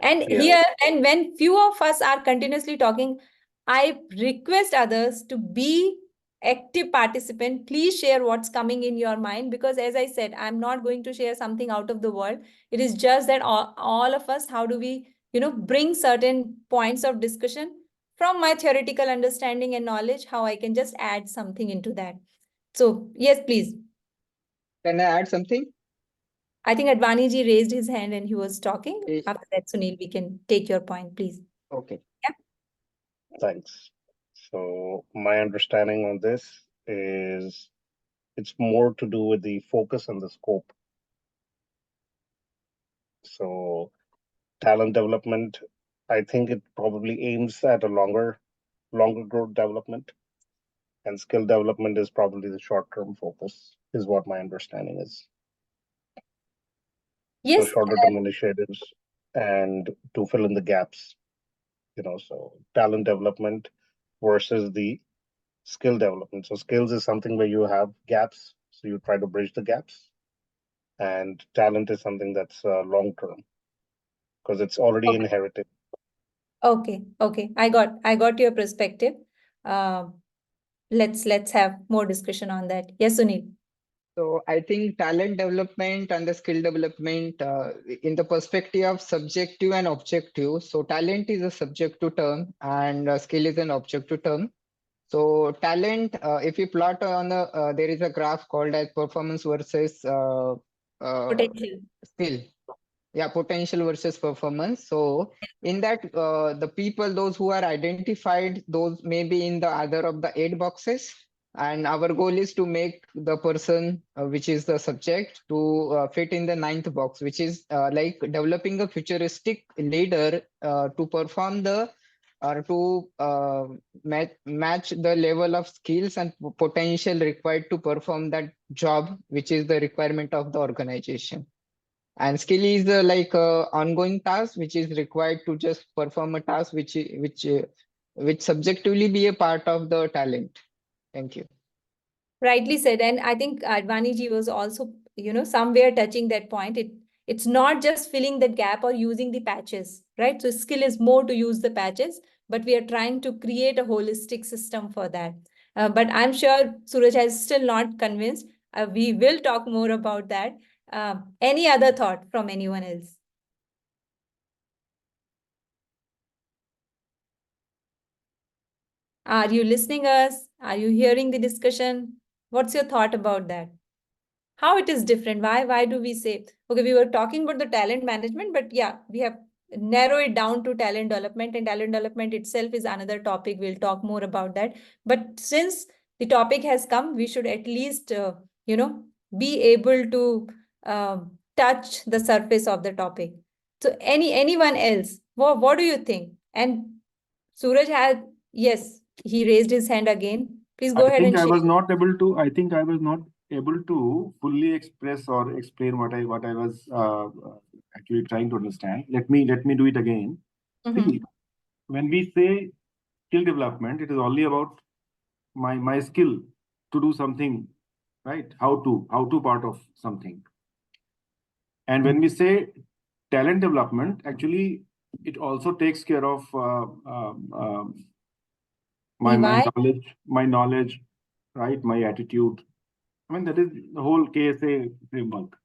and here, and when few of us are continuously talking, I request others to be active participant. Please share what's coming in your mind, because as I said, I'm not going to share something out of the world. It is just that all of us, how do we, bring certain points of discussion from my theoretical understanding and knowledge, how I can just add something into that. So yes, please. Can I add something? I think Advaniji raised his hand and he was talking. After that, Sunil, we can take your point, please. Okay. Yeah. Thanks. So my understanding on this is it's more to do with the focus and the scope. So talent development, I think it probably aims at a longer growth development, and skill development is probably the short-term focus, is what my understanding is. Yes. So shorter-term initiatives and to fill in the gaps, so talent development versus the skill development. So skills is something where you have gaps, so you try to bridge the gaps, and talent is something that's long-term because it's already inherited. Okay. I got your perspective. Let's have more discussion on that. Yes, Sunil. So I think talent development and the skill development in the perspective of subjective and objective. So talent is a subjective term and skill is an objective term. So talent, if you plot on there is a graph called as performance versus Potential. skill. Yeah, potential versus performance. So in that, the people, those who are identified, those may be in the other of the 8 boxes. And our goal is to make the person, which is the subject, to fit in the 9th box, which is like developing a futuristic leader to perform the or to match the level of skills and potential required to perform that job, which is the requirement of the organization. And skill is like a ongoing task which is required to just perform a task which subjectively be a part of the talent. Thank you. Rightly said. And I think Advani ji was also, somewhere touching that point. It's not just filling the gap or using the patches, right? So skill is more to use the patches, but we are trying to create a holistic system for that. But I'm sure Suraj is still not convinced. We will talk more about that. Any other thought from anyone else? Are you listening us? Are you hearing the discussion? What's your thought about that? How it is different? Why do we say, okay, we were talking about the talent management, but yeah, we have narrowed it down to talent development, and talent development itself is another topic. We'll talk more about that. But since the topic has come, we should at least, be able to touch the surface of the topic. So anyone else, what do you think? And Suraj had, yes, he raised his hand again. Please go ahead and I share. was not able to. I think I was not able to fully express or explain what I was actually trying to understand. Let me do it again. See, when we say skill development, it is only about my skill to do something, right? How to part of something. And when we say talent development, actually, it also takes care of my knowledge, right? My attitude. I mean, that is the whole KSA framework.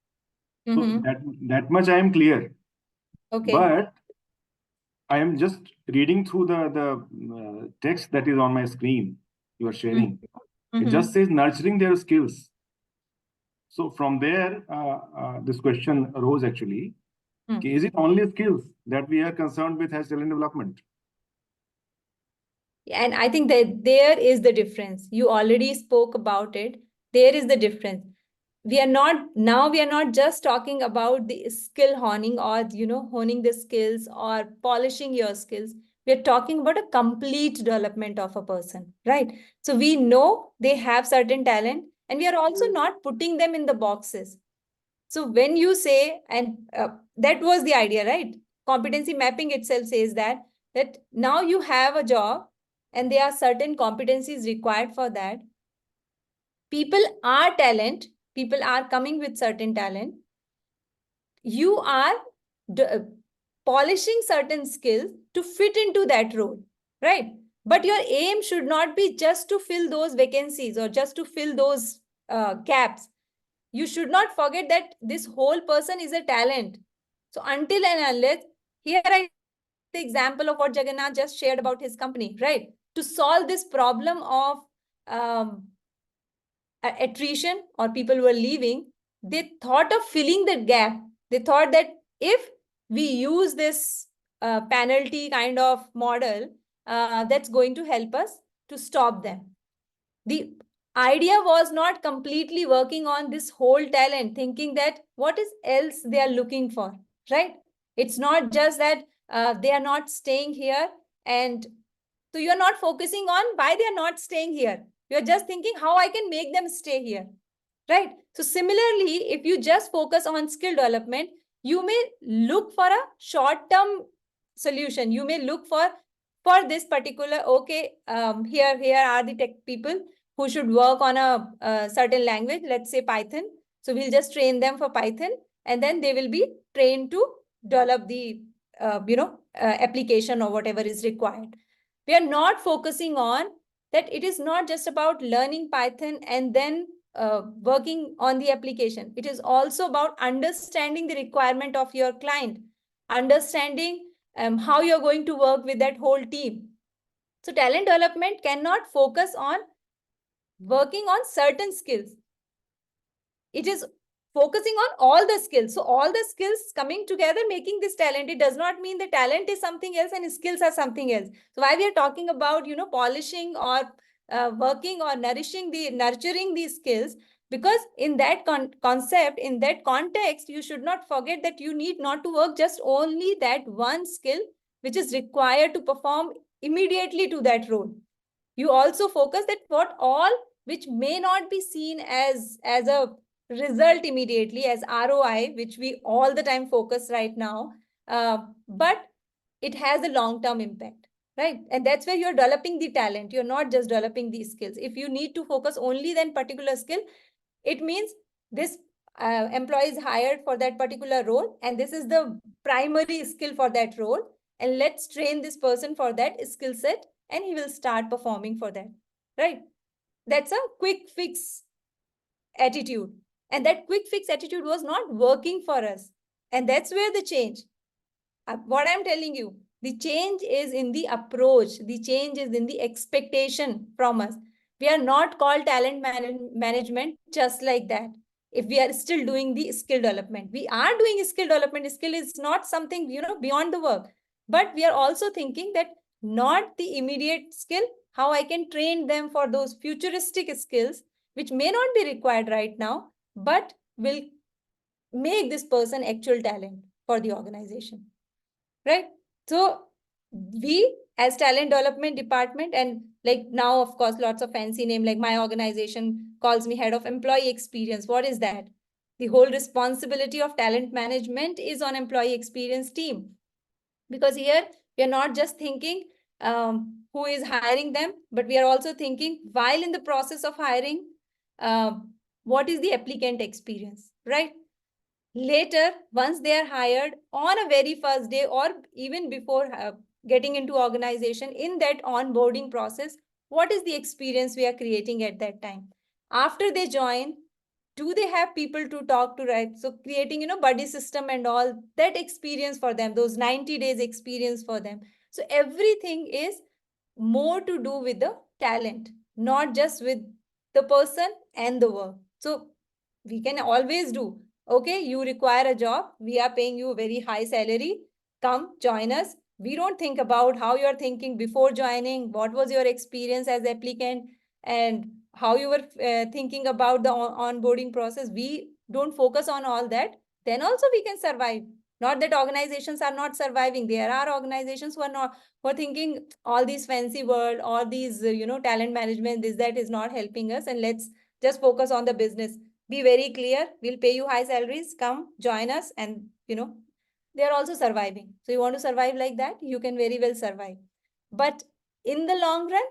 So that much I am clear. Okay. But I am just reading through the text that is on my screen you are sharing. It just says nurturing their skills. So from there, this question arose actually. Is it only skills that we are concerned with as talent development? And I think that there is the difference. You already spoke about it. There is the difference. We are not just talking about the skill honing or, honing the skills or polishing your skills. We are talking about a complete development of a person, right? So we know they have certain talent, and we are also not putting them in the boxes. So when you say, and that was the idea, right? Competency mapping itself says that now you have a job and there are certain competencies required for that. People are talent. People are coming with certain talent. You are polishing certain skills to fit into that role, right? But your aim should not be just to fill those vacancies or just to fill those gaps. You should not forget that this whole person is a talent. So until and unless, here I the example of what Jagannath just shared about his company, right? To solve this problem of attrition or people who are leaving, they thought of filling that gap. They thought that if we use this penalty kind of model, that's going to help us to stop them. The idea was not completely working on this whole talent, thinking that what is else they are looking for, right? It's not just that they are not staying here, and so you're not focusing on why they are not staying here. You're just thinking how I can make them stay here, right? So similarly, if you just focus on skill development, you may look for a short-term solution. You may look for this particular, okay, here are the tech people who should work on a certain language, let's say Python. So we'll just train them for Python, and then they will be trained to develop the, application or whatever is required. We are not focusing on that it is not just about learning Python and then working on the application. It is also about understanding the requirement of your client, understanding how you're going to work with that whole team. So talent development cannot focus on working on certain skills. It is focusing on all the skills. So all the skills coming together, making this talent. It does not mean the talent is something else and skills are something else. So why we are talking about, polishing or working or nurturing these skills, because in that concept, in that context, you should not forget that you need not to work just only that one skill which is required to perform immediately to that role. You also focus that what all which may not be seen as a result immediately as ROI, which we all the time focus right now, but it has a long-term impact, right? And that's where you're developing the talent. You're not just developing these skills. If you need to focus only then particular skill, it means this employee is hired for that particular role, and this is the primary skill for that role. And let's train this person for that skill set, and he will start performing for that, right? That's a quick fix attitude. And that quick fix attitude was not working for us. And that's where the change, what I'm telling you, the change is in the approach. The change is in the expectation from us. We are not called talent management just like that. If we are still doing the skill development, we are doing skill development. Skill is not something, beyond the work. But we are also thinking that not the immediate skill, how I can train them for those futuristic skills, which may not be required right now, but will make this person actual talent for the organization. Right? So we as talent development department, and like now, of course, lots of fancy name, like my organization calls me head of employee experience. What is that? The whole responsibility of talent management is on employee experience team. Because here we are not just thinking who is hiring them, but we are also thinking while in the process of hiring, what is the applicant experience, right? Later, once they are hired on a very first day or even before getting into organization, in that onboarding process, what is the experience we are creating at that time? After they join, do they have people to talk to, right? So creating, buddy system and all that experience for them, those 90 days experience for them. So everything is more to do with the talent, not just with the person and the work. So we can always do, okay, you require a job, we are paying you a very high salary, come join us. We don't think about how you're thinking before joining, what was your experience as applicant, and how you were thinking about the onboarding process. We don't focus on all that. Then also we can survive. Not that organizations are not surviving. There are organizations who are not, who are thinking all these fancy world, all these, talent management, this, that is not helping us. And let's just focus on the business. Be very clear. We'll pay you high salaries. Come join us. And, they're also surviving. So you want to survive like that? You can very well survive. But in the long run,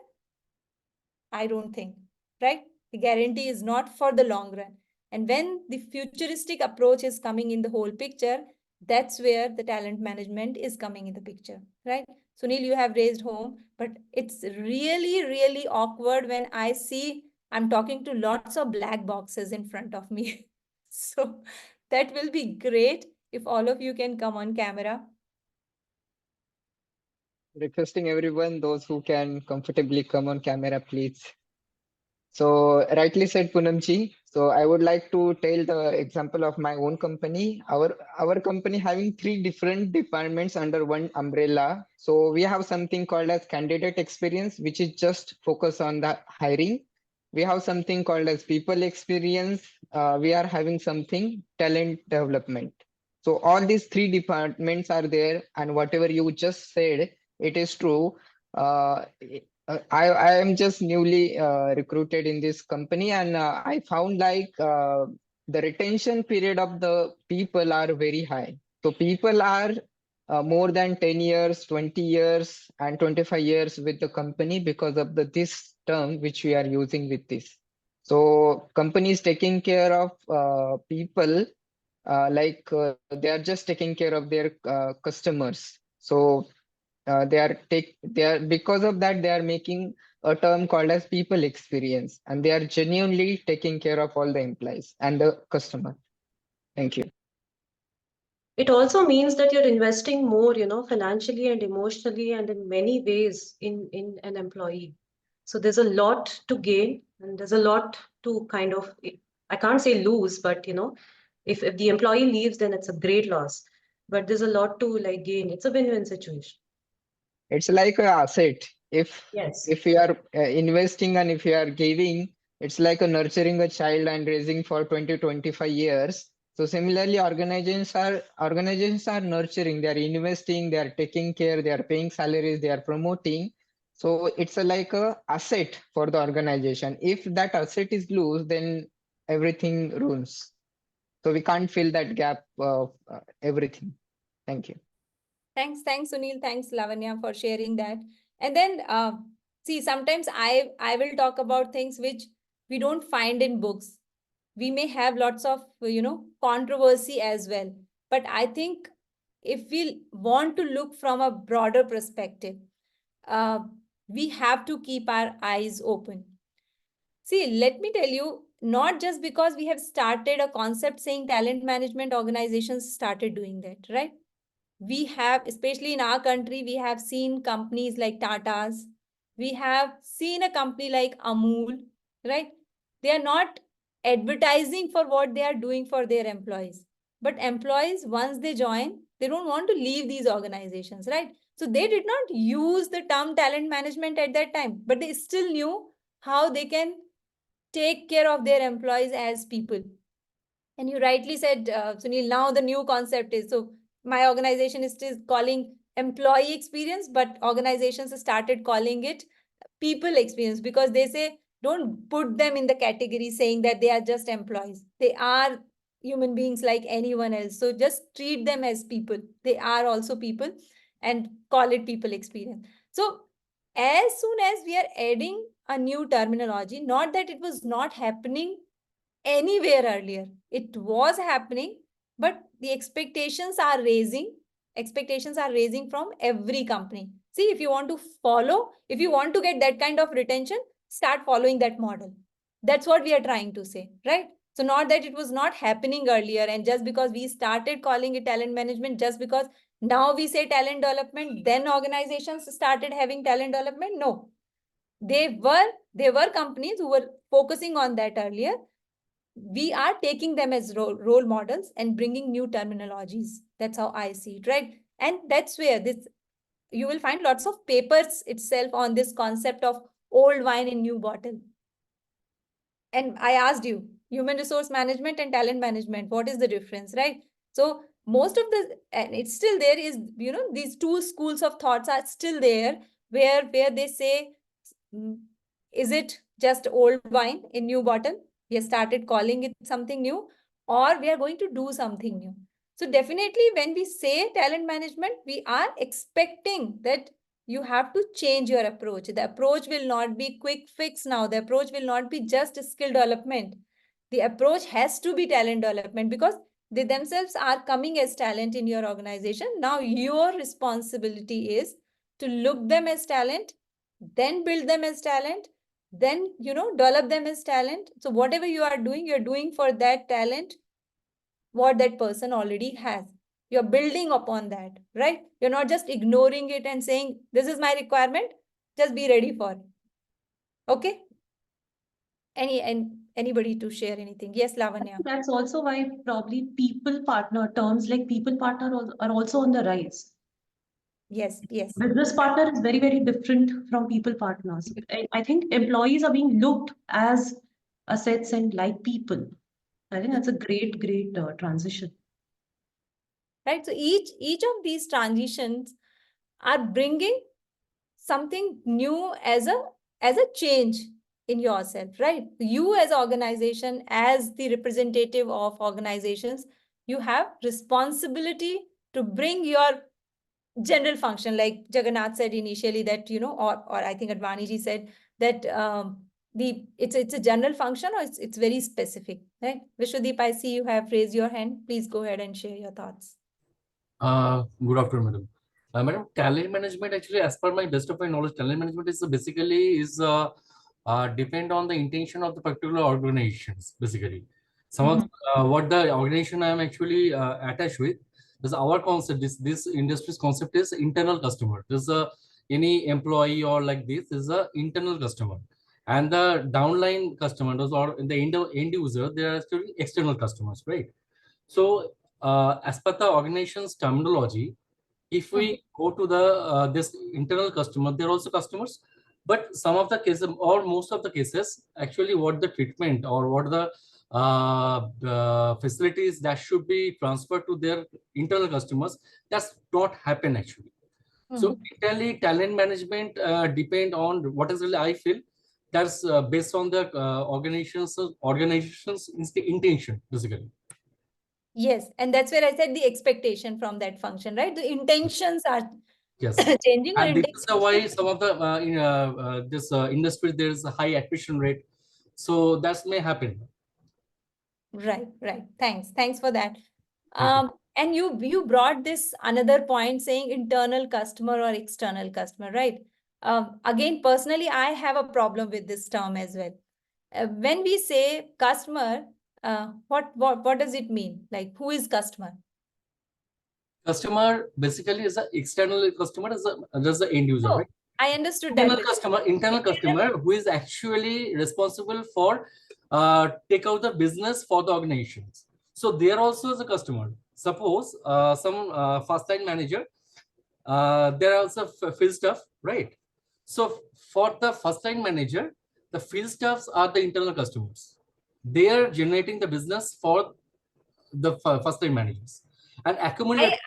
I don't think, right? The guarantee is not for the long run. And when the futuristic approach is coming in the whole picture, that's where the talent management is coming in the picture, right? Sunil, you have raised home, but it's really, really awkward when I see I'm talking to lots of black boxes in front of me. So that will be great if all of you can come on camera. Requesting everyone, those who can comfortably come on camera, please. So rightly said, Poonamji. So I would like to tell the example of my own company. Our company having 3 different departments under one umbrella. So we have something called as candidate experience, which is just focus on the hiring. We have something called as people experience. We are having something talent development. So all these 3 departments are there, and whatever you just said, it is true. I am just newly recruited in this company, and I found like the retention period of the people are very high. So people are more than 10 years, 20 years, and 25 years with the company because of this term which we are using with this. So companies taking care of people they are just taking care of their customers. So because of that, they are making a term called as people experience, and they are genuinely taking care of all the employees and the customer. Thank you. It also means that you're investing more, financially and emotionally and in many ways in an employee. So there's a lot to gain and there's a lot to kind of, I can't say lose, but if the employee leaves, then it's a great loss. But there's a lot to like gain. It's a win-win situation. It's like an asset. Yes. If you are investing and if you are giving, it's like a nurturing a child and raising for 20-25 years. So similarly, organizations are nurturing, they are investing, they are taking care, they are paying salaries, they are promoting. So it's like a asset for the organization. If that asset is loose, then everything ruins. So we can't fill that gap of everything. Thank you. Thanks, Sunil. Thanks, Lavanya, for sharing that. And then, see, sometimes I will talk about things which we don't find in books. We may have lots of, controversy as well. But I think if we want to look from a broader perspective, we have to keep our eyes open. See, let me tell you, not just because we have started a concept saying talent management organizations started doing that, right? We have, especially in our country, we have seen companies like Tata's. We have seen a company like Amul, right? They are not advertising for what they are doing for their employees. But employees, once they join, they don't want to leave these organizations, right? So they did not use the term talent management at that time, but they still knew how they can take care of their employees as people. And you rightly said, Sunil, now the new concept is, so my organization is still calling employee experience, but organizations started calling it people experience, because they say, don't put them in the category saying that they are just employees. They are human beings like anyone else. So just treat them as people. They are also people, and call it people experience. So as soon as we are adding a new terminology, not that it was not happening anywhere earlier. It was happening, but the expectations are raising. Expectations are raising from every company. See, if you want to follow, if you want to get that kind of retention, start following that model. That's what we are trying to say, right? So not that it was not happening earlier, and just because we started calling it talent management, just because now we say talent development, then organizations started having talent development. No, they were companies who were focusing on that earlier. We are taking them as role models and bringing new terminologies. That's how I see it, right? And that's where this, you will find lots of papers itself on this concept of old wine in new bottle. And I asked you, human resource management and talent management, what is the difference, right? So most of the, and it's still there, is, these two schools of thoughts are still there, where they say, is it just old wine in new bottle? We have started calling it something new, or we are going to do something new. So definitely when we say talent management, we are expecting that you have to change your approach. The approach will not be quick fix now. The approach will not be just skill development. The approach has to be talent development, because they themselves are coming as talent in your organization. Now your responsibility is to look them as talent, then build them as talent, then, develop them as talent. So whatever you are doing, you're doing for that talent, what that person already has. You're building upon that, right? You're not just ignoring it and saying, this is my requirement, just be ready for it. Okay? Anybody to share anything? Yes, Lavanya. That's also why probably people partner, terms like people partner are also on the rise. Yes. Business partner is very, very different from people partners. I think employees are being looked as assets and like people. I think that's a great, great transition. Right. So each of these transitions are bringing something new as a change in yourself, right? You as organization, as the representative of organizations, you have responsibility to bring your general function, like Jagannath said initially, that, or I think Advaniji said that it's a general function, or it's very specific, right? Vishwadeep, I see you have raised your hand. Please go ahead and share your thoughts. Good afternoon, madam. Madam, talent management actually, as per my best of my knowledge, talent management is basically depend on the intention of the particular organizations. Basically, some of what the organization I am actually attached with is our concept. This industry's concept is internal customer. There's any employee or like this is a internal customer, and the downline customer, those are in the end user, they are actually external customers, right? So, as per the organization's terminology, if we go to the this internal customer, they're also customers, but some of the cases or most of the cases, actually what the treatment or what the facilities that should be transferred to their internal customers, that's not happen actually. So internally talent management depend on what is really I feel that's based on the organization's intention basically. Yes, and that's where I said the expectation from that function, right? The intentions are Yes. changing, or And this is why intentions. some of the this industry there is a high attrition rate, so that may happen. Right, right. Thanks for that. Thank you. And you brought this another point saying internal customer or external customer, right? Again, personally, I have a problem with this term as well. When we say customer, what does it mean? Like, who is customer? Customer basically is an external customer, is just the end user, Oh, right? I understood that. Internal customer who is actually responsible for take out the business for the organizations. So there also is a customer. Suppose some first-time manager, there are also field staff, right? So for the first-time manager, the field staffs are the internal customers. They are generating the business for the first-time managers and accumulate.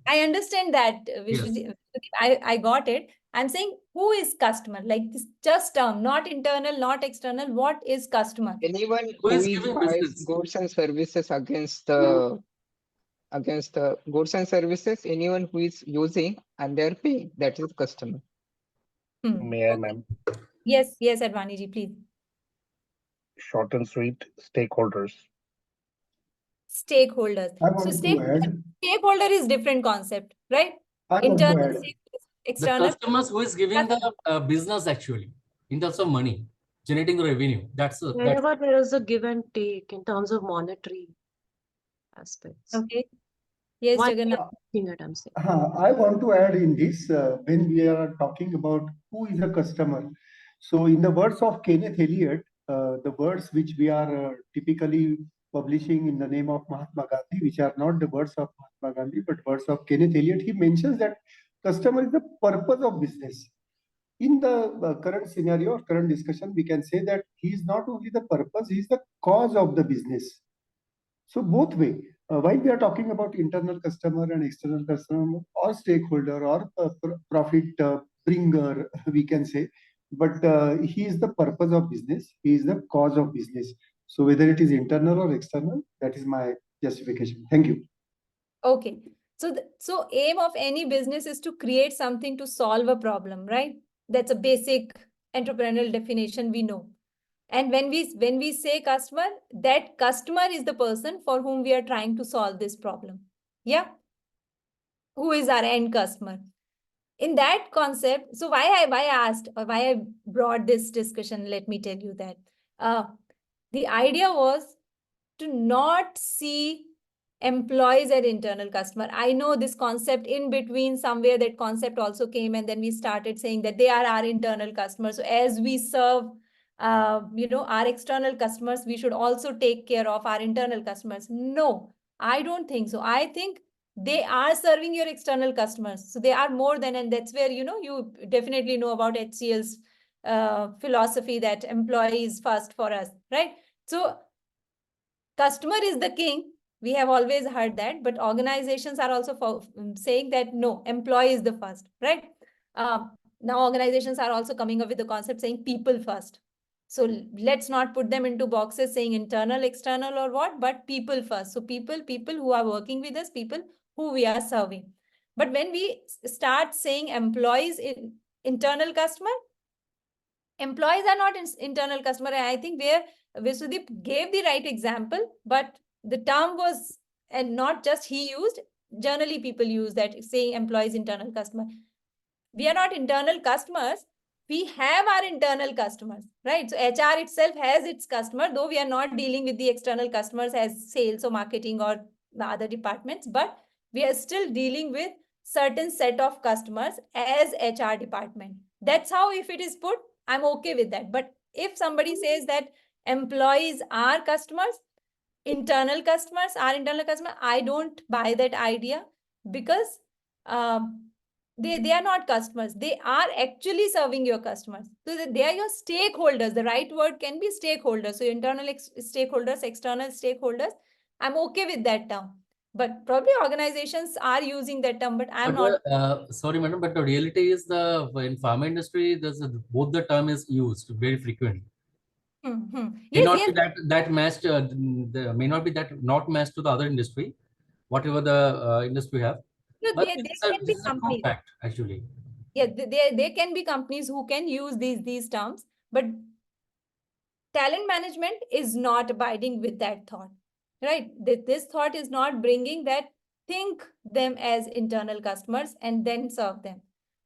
I understand that, Yes. Vishwadeep. I got it. I'm saying, who is customer? Like this just term, not internal, not external. What is customer? Anyone Who who is is giving buys business? goods and services against the goods and services, anyone who is using and they're paying, that is customer. May I, ma'am? Yes, Advani ji, please. Short and sweet, stakeholders. Stakeholders. I want to add. Stakeholder is different concept, right? I want to Internal, add. external. The customers who is giving the business actually in terms of money, generating the revenue. That's Wherever there is a give and take in terms of monetary aspects. Okay. Yes, One Jagannath. I'm saying. I want to add in this when we are talking about who is a customer. So, in the words of Kenneth Elliott, the words which we are typically publishing in the name of Mahatma Gandhi, which are not the words of Mahatma Gandhi, but words of Kenneth Elliott, he mentions that customer is the purpose of business. In the current scenario or current discussion, we can say that he is not only the purpose, he is the cause of the business. So both way, while we are talking about internal customer and external customer or stakeholder or profit bringer, we can say, but he is the purpose of business. He is the cause of business. So whether it is internal or external, that is my justification. Thank you. Okay. So aim of any business is to create something to solve a problem, right? That's a basic entrepreneurial definition we know. And when we say customer, that customer is the person for whom we are trying to solve this problem. Yeah. Who is our end customer? In that concept, so why I asked or why I brought this discussion, let me tell you that. The idea was to not see employees as internal customer. I know this concept in between somewhere, that concept also came, and then we started saying that they are our internal customers. So as we serve our external customers, we should also take care of our internal customers. No, I don't think so. I think they are serving your external customers. So they are more than, and that's where, you definitely know about HCL's philosophy that employees first for us, right? So customer is the king. We have always heard that, but organizations are also saying that no, employee is the first, right? Now organizations are also coming up with the concept saying people first. So let's not put them into boxes saying internal, external, or what, but people first. So people who are working with us, people who we are serving. But when we start saying employees in internal customer, employees are not internal customer. I think where Vishwadeep gave the right example, but the term was, and not just he used, generally people use that, saying employees internal customer. We are not internal customers. We have our internal customers, right? So HR itself has its customer, though we are not dealing with the external customers as sales or marketing or the other departments, but we are still dealing with certain set of customers as HR department. That's how, if it is put, I'm okay with that. But if somebody says that employees are customers, internal customers are internal customers, I don't buy that idea, because they are not customers. They are actually serving your customers. So they are your stakeholders. The right word can be stakeholders. So internal stakeholders, external stakeholders. I'm okay with that term. But probably organizations are using that term, but I'm not. Sorry, madam, but the reality is in pharma industry, both the term is used very frequently. May Yes, not yes. be that matched. May not be that not matched to the other industry, whatever the industry have. No, But they this can be is a true companies. fact, actually. Yeah, they can be companies who can use these terms, but talent management is not abiding with that thought, right? This thought is not bringing that, think them as internal customers and then serve them,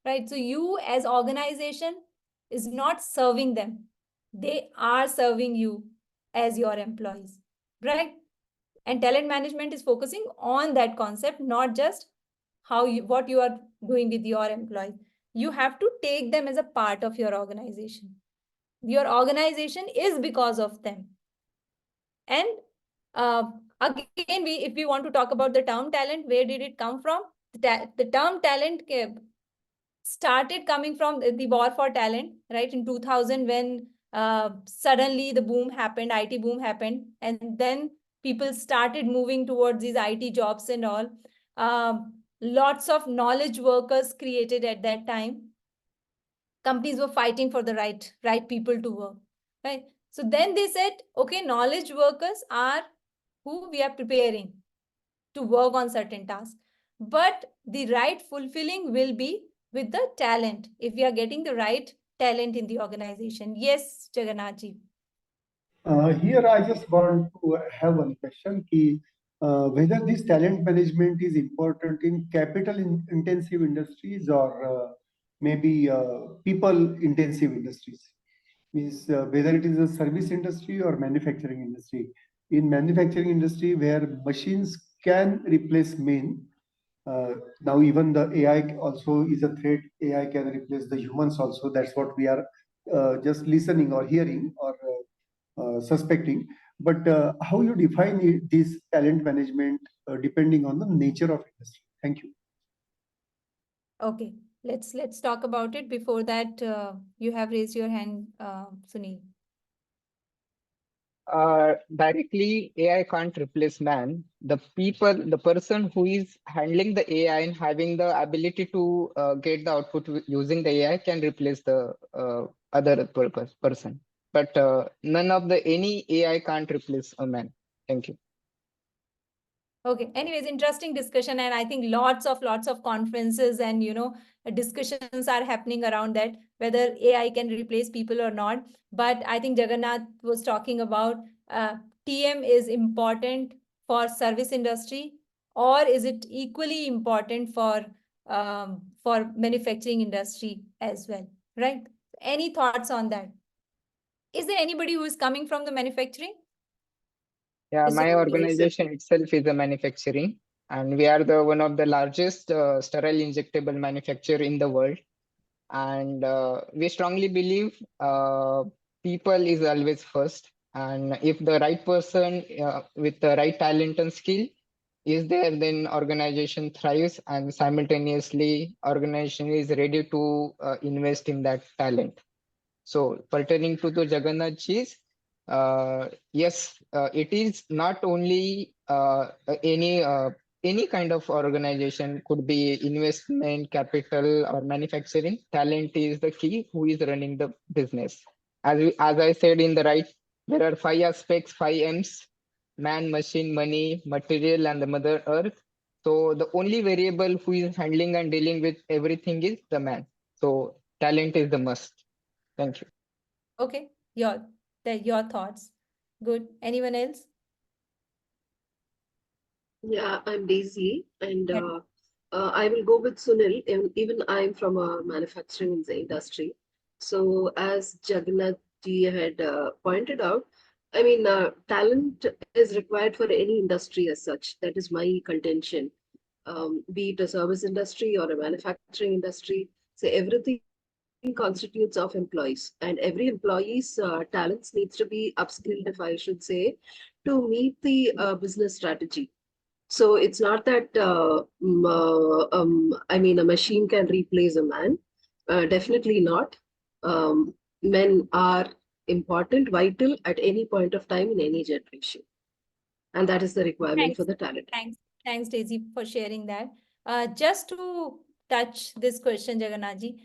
right? So you as organization is not serving them. They are serving you as your employees, right? And talent management is focusing on that concept, not just what you are doing with your employees. You have to take them as a part of your organization. Your organization is because of them. And again, if we want to talk about the term talent, where did it come from? The term talent started coming from the war for talent, right? In 2000, when suddenly the boom happened, IT boom happened, and then people started moving towards these IT jobs and all. Lots of knowledge workers created at that time. Companies were fighting for the right people to work, right? So then they said, okay, knowledge workers are who we are preparing to work on certain tasks. But the right fulfilling will be with the talent, if we are getting the right talent in the organization. Yes, Jagannathji. Here I just want to have one question, whether this talent management is important in capital intensive industries or maybe people intensive industries. Means whether it is a service industry or manufacturing industry. In manufacturing industry, where machines can replace men, now even the AI also is a threat. AI can replace the humans also. That's what we are just listening or hearing or suspecting. But how you define this talent management depending on the nature of industry? Thank you. Okay, let's talk about it. Before that, you have raised your hand, Sunil. Directly, AI can't replace man. The person who is handling the AI and having the ability to get the output using the AI can replace the other person. But any AI can't replace a man. Thank you. Okay. Anyways, interesting discussion, and I think lots of conferences and discussions are happening around that, whether AI can replace people or not. But I think Jagannath was talking about TM is important for service industry, or is it equally important for manufacturing industry as well, right? Any thoughts on that? Is there anybody who is coming from the manufacturing? Yeah, Is my there- organization itself is a manufacturing, and we are the one of the largest sterile injectable manufacturer in the world. And we strongly believe people is always first. And if the right person with the right talent and skill is there, then organization thrives, and simultaneously organization is ready to invest in that talent. So pertaining to the Jagannathji's, yes, it is not only any kind of organization, could be investment, capital, or manufacturing. Talent is the key who is running the business. As I said in the right, there are 5 aspects, 5 M's: man, machine, money, material, and the mother earth. So the only variable who is handling and dealing with everything is the man. So talent is the must. Thank you. Okay, your thoughts. Good. Anyone else? Yeah, I'm Daisy, and I will go with Sunil. Even I'm from a manufacturing industry. So, as Jagannath ji had pointed out, I mean, talent is required for any industry as such. That is my contention. Be it a service industry or a manufacturing industry, so everything constitutes of employees, and every employee's talents needs to be upskilled, if I should say, to meet the business strategy. So it's not that I mean a machine can replace a man. Definitely not. Men are important, vital at any point of time in any generation, and that is the requirement for Thanks. the talent. Thanks, Daisy, for sharing that. Just to touch this question, Jagannathji,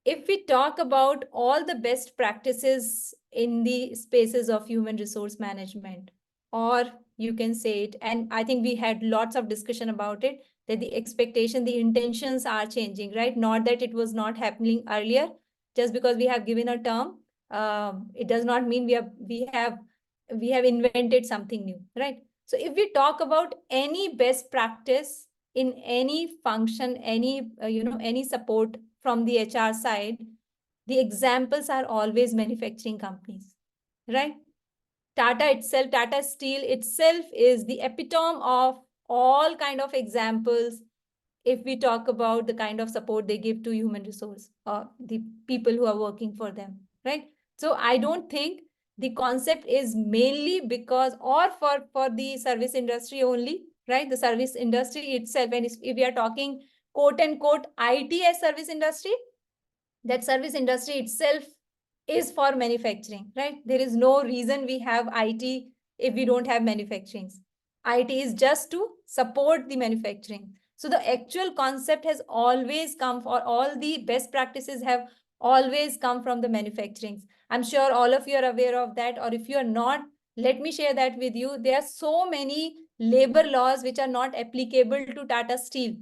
if we talk about all the best practices in the spaces of human resource management, or you can say it, and I think we had lots of discussion about it, that the expectation, the intentions are changing, right? Not that it was not happening earlier. Just because we have given a term, it does not mean we have invented something new, right? So if we talk about any best practice in any function, any any support from the HR side, the examples are always manufacturing companies, right? Tata Steel itself is the epitome of all kind of examples if we talk about the kind of support they give to human resource or the people who are working for them, right? So I don't think the concept is mainly because or for the service industry only, right? The service industry itself, and if we are talking quote unquote IT as service industry, that service industry itself is for manufacturing, right? There is no reason we have IT if we don't have manufacturing. IT is just to support the manufacturing. So the actual concept has always come, for all the best practices have always come from the manufacturing. I'm sure all of you are aware of that, or if you are not, let me share that with you. There are so many labor laws which are not applicable to Tata Steel,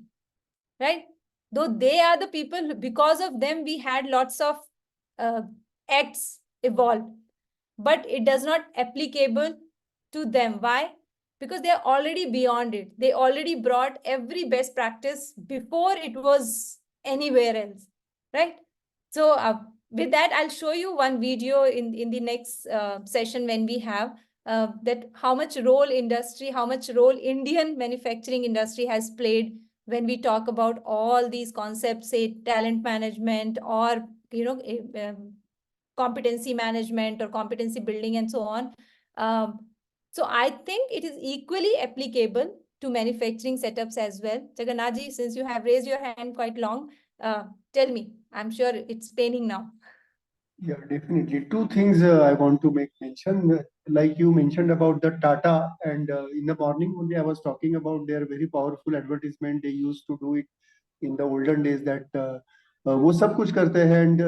right? Though they are the people, because of them we had lots of uh, acts evolved, but it does not applicable to them. Why? Because they are already beyond it. They already brought every best practice before it was anywhere else, right? So with that, I'll show you one video in the next session when we have that how much role Indian manufacturing industry has played when we talk about all these concepts, say talent management or competency management or competency building and so on. So I think it is equally applicable to manufacturing setups as well. Jagannathji, since you have raised your hand quite long, tell me. I'm sure it's paining now. Yeah, definitely. Two things I want to make mention. Like you mentioned about the Tata, and in the morning only I was talking about their very powerful advertisement. They used to do it in the olden days that वो सब कुछ करते हैं, and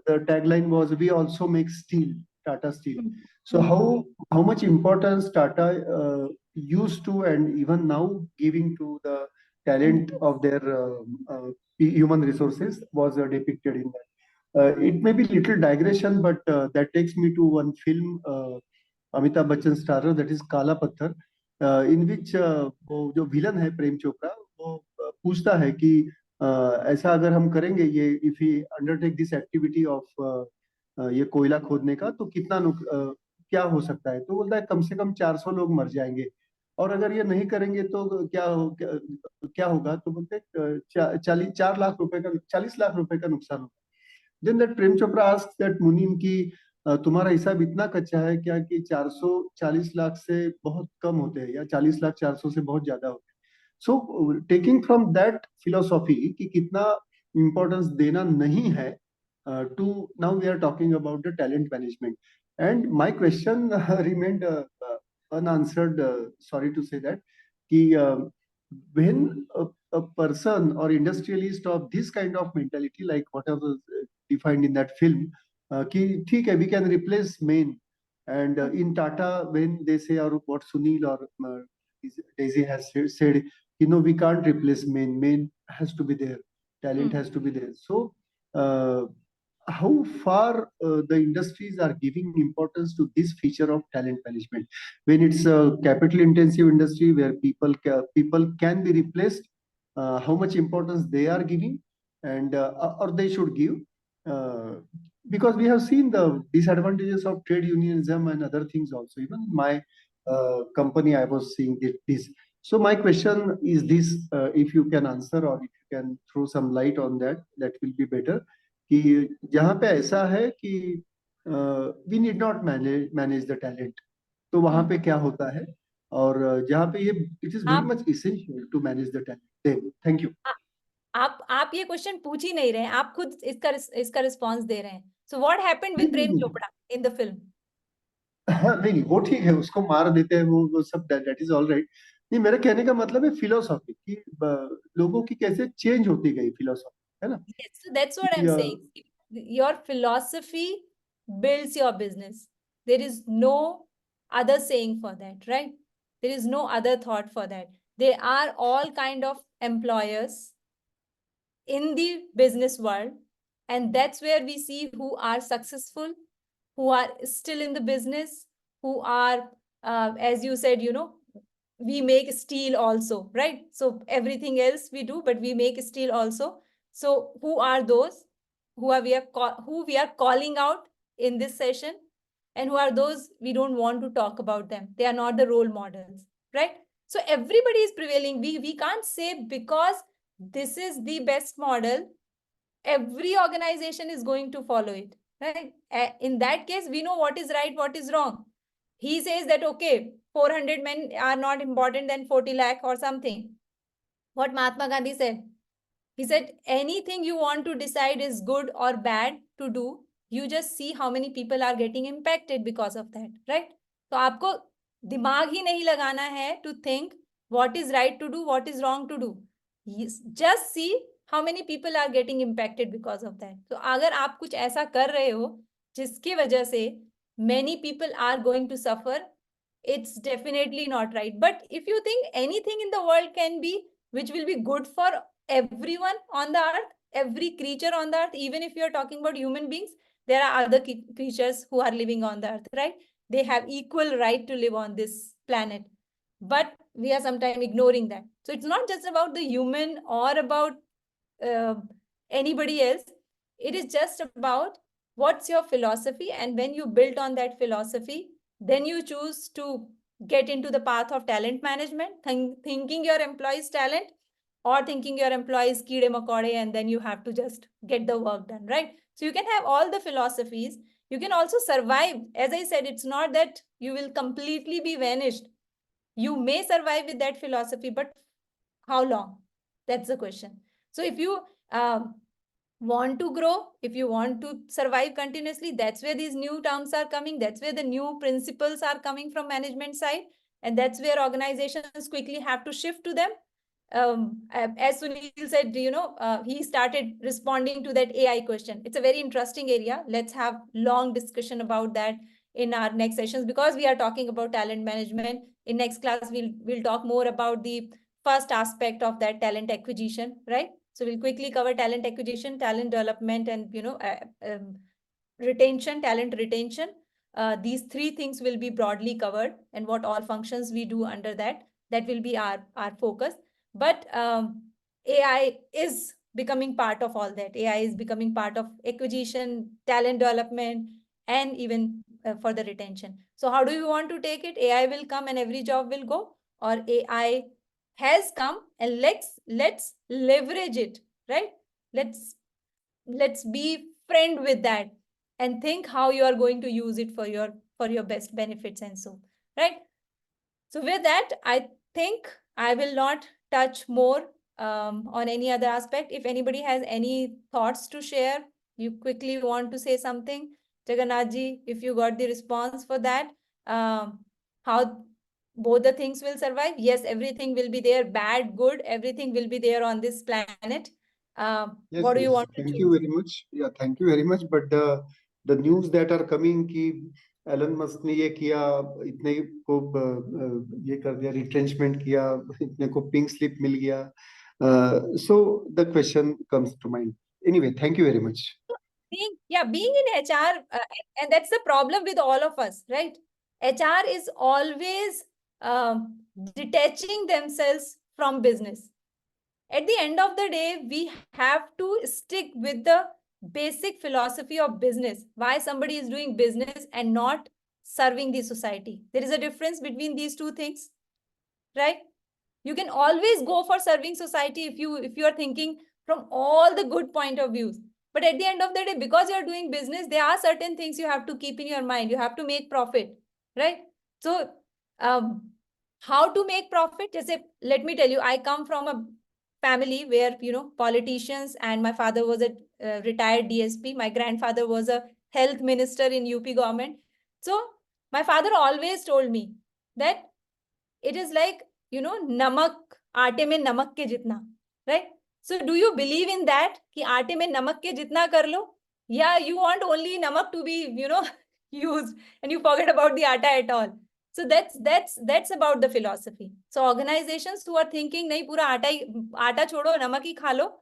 the tagline was we also make steel, Tata Steel. So how much importance Tata used to and even now giving to the talent of their human resources was depicted in that. It may be little digression, but that takes me to one film, Amitabh Bachchan starrer, that is Kala Patthar, in which वो जो villain है प्रेम चोपड़ा वो पूछता है कि ऐसा अगर हम करेंगे ये if we undertake this activity of ये कोयला खोदने का तो कितना क्या हो सकता है, तो बोलता है कम से कम 400 लोग मर जाएंगे, और अगर ये नहीं करेंगे तो क्या होगा, तो बोलते हैं 40 लाख रुपए का नुकसान होगा. Then that Prem Chopra asks that Munim कि तुम्हारा हिसाब इतना कच्चा है क्या कि 440 लाख से बहुत कम होते हैं या 40 लाख 400 से बहुत ज्यादा होते हैं. So taking from that philosophy कि कितना importance देना नहीं है, to now we are talking about the talent management, and my question remained unanswered, sorry to say that, कि when a person or industrialist of this kind of mentality, like whatever defined in that film, कि ठीक है, we can replace men, and in Tata when they say, or what Sunil or Daisy has said, we can't replace men has to be there, talent has to be there. So how far the industries are giving importance to this feature of talent management when it's a capital intensive industry where people can be replaced, how much importance they are giving, and or they should give, uh, because we have seen the disadvantages of trade unionism and other things also. Even my company, I was seeing this. So my question is this, if you can answer or if you can throw some light on that, that will be better. कि जहाँ पे ऐसा है कि we need not manage the talent, तो वहाँ पे क्या होता है, और जहाँ पे ये it is very much essential to manage the talent. Thank you. आप ये क्वेश्चन पूछ ही नहीं रहे हैं, आप खुद इसका रिस्पांस दे रहे हैं. So what happened with Prem Chopra in the film? नहीं, वो ठीक है, उसको मार देते हैं, वो सब दैट इज ऑल राइट. नहीं, मेरे कहने का मतलब है फिलोसॉफी कि लोगों की कैसे चेंज होती गई फिलोसॉफी, है ना? Yes, so that's what I'm saying. Your philosophy builds your business. There is no other saying for that, right? There is no other thought for that. There are all kind of employers in the business world, and that's where we see who are successful, who are still in the business, who are, as you said, we make steel also, right? So everything else we do, but we make steel also. So who are those who we are calling out in this session, and who are those we don't want to talk about them? They are not the role models, right? So everybody is prevailing. We can't say because this is the best model, every organization is going to follow it, right? In that case, we know what is right, what is wrong. He says that, okay, 400 men are not important than 40 lakh or something. What Mahatma Gandhi said, he said, anything you want to decide is good or bad to do, you just see how many people are getting impacted because of that, right? तो आपको दिमाग ही नहीं लगाना है to think what is right to do, what is wrong to do. Just see how many people are getting impacted because of that. तो अगर आप कुछ ऐसा कर रहे हो जिसकी वजह से many people are going to suffer, it's definitely not right. But if you think anything in the world can be which will be good for everyone on the earth, every creature on the earth, even if you're talking about human beings, there are other creatures who are living on the earth, right? They have equal right to live on this planet, but we are sometimes ignoring that. So it's not just about the human or about anybody else. It is just about what's your philosophy, and when you build on that philosophy, then you choose to get into the path of talent management, thinking your employees talent, or thinking your employees keede makode, and then you have to just get the work done, right? So you can have all the philosophies. You can also survive. As I said, it's not that you will completely be vanished. You may survive with that philosophy, but how long? That's the question. So if you want to grow, if you want to survive continuously, that's where these new terms are coming. That's where the new principles are coming from management side. And that's where organizations quickly have to shift to them. As Sunil said, he started responding to that AI question. It's a very interesting area. Let's have long discussion about that in our next sessions, because we are talking about talent management. In next class, we'll talk more about the first aspect of that, talent acquisition, right? So we'll quickly cover talent acquisition, talent development, and retention, talent retention. These three things will be broadly covered, and what all functions we do under that. That will be our focus. But AI is becoming part of all that. AI is becoming part of acquisition, talent development, and even for the retention. So how do you want to take it? AI will come and every job will go, or AI has come and let's leverage it, right? Let's be friend with that and think how you are going to use it for your best benefits, and so, right? So with that, I think I will not touch more on any other aspect. If anybody has any thoughts to share, you quickly want to say something, Jagannath ji, if you got the response for that, how both the things will survive. Yes, everything will be there, bad, good, everything will be there on this planet. Yes, what do you yes. want Thank to you choose? very much. Yeah, thank you very much. But the news that are coming कि Elon Musk ने ये किया, इतने को ये कर दिया, retrenchment किया, इतने को पिंक स्लिप मिल गया. So the question comes to mind. Anyway, thank you very much. being in HR, and that's the problem with all of us, right? HR is always detaching themselves from business. At the end of the day, we have to stick with the basic philosophy of business. Why somebody is doing business and not serving the society. There is a difference between these two things, right? You can always go for serving society if you are thinking from all the good point of views. But at the end of the day, because you're doing business, there are certain things you have to keep in your mind. You have to make profit, right? So how to make profit? Just say, let me tell you, I come from a family where, politicians, and my father was a retired DSP. My grandfather was a health minister in UP government. So my father always told me that it is like, namak, aate mein namak ke jitna, right? So do you believe in that, ki aate mein namak ke jitna kar lo? Yeah, you want only namak to be, used, and you forget about the atta at all. So that's about the philosophy. So organizations who are thinking, nahi pura aata chodo, namak hi kha lo,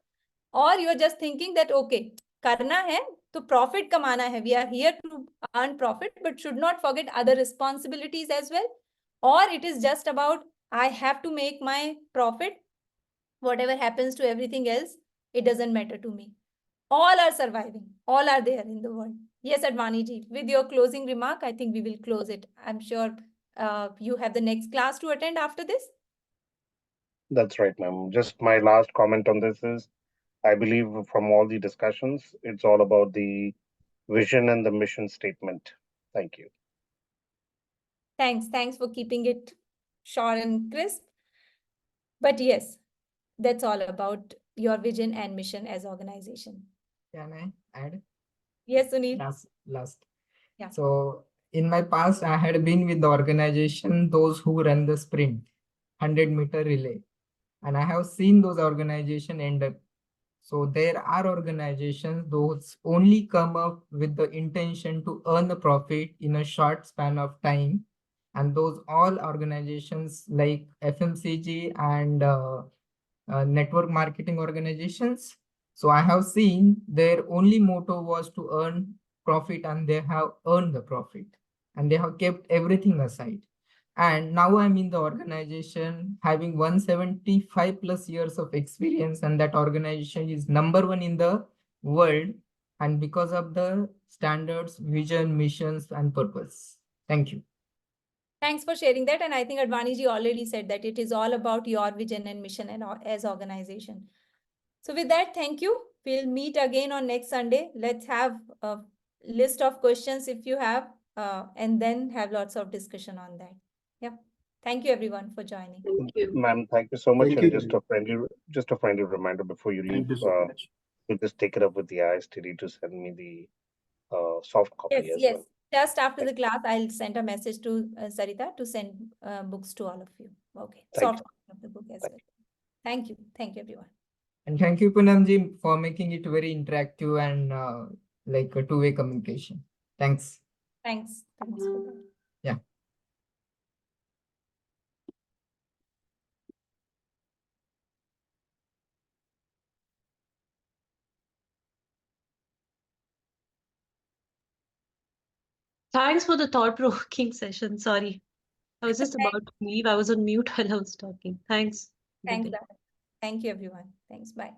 or you're just thinking that, okay, karna hai, to profit kamana hai. We are here to earn profit, but should not forget other responsibilities as well. Or it is just about, I have to make my profit. Whatever happens to everything else, it doesn't matter to me. All are surviving. All are there in the world. Yes, Advani ji, with your closing remark, I think we will close it. I'm sure you have the next class to attend after this. That's right, ma'am. Just my last comment on this is, I believe from all the discussions, it's all about the vision and the mission statement. Thank you. Thanks for keeping it short and crisp. But yes, that's all about your vision and mission as organization. Can I add? Yes, Sunil. Last. Yeah. So in my past, I had been with the organization, those who run the sprint, 100-meter relay. And I have seen those organizations end up. So there are organizations, those only come up with the intention to earn the profit in a short span of time. And those all organizations like FMCG and network marketing organizations. So I have seen their only motto was to earn profit, and they have earned the profit, and they have kept everything aside. And now I'm in the organization having 175 plus years of experience, and that organization is #1 in the world. And because of the standards, vision, missions, and purpose. Thank you. Thanks for sharing that. And I think Advani ji already said that it is all about your vision and mission and as organization. So with that, thank you. We'll meet again on next Sunday. Let's have a list of questions if you have, and then have lots of discussion on that. Yeah. Thank you everyone for joining. Thank you. Ma'am, thank you so much. Thank And you. just a friendly reminder before you leave, Thank you so much. you just take it up with the ISTD to send me the soft copy as Yes. well. Just after the class, I'll send a message to Sarita to send books to all of you. Okay. Thank Soft you. copy of the book as well. Thank you. Thank you, everyone. And thank you, Poonamji, for making it very interactive and like a two-way communication. Thanks. Thanks for that. Yeah. Thanks for the thought-provoking session. Sorry. I was just about to leave. I was on mute while I was talking. Thanks. Good Thanks, day. Dad. Thank you, everyone. Thanks. Bye.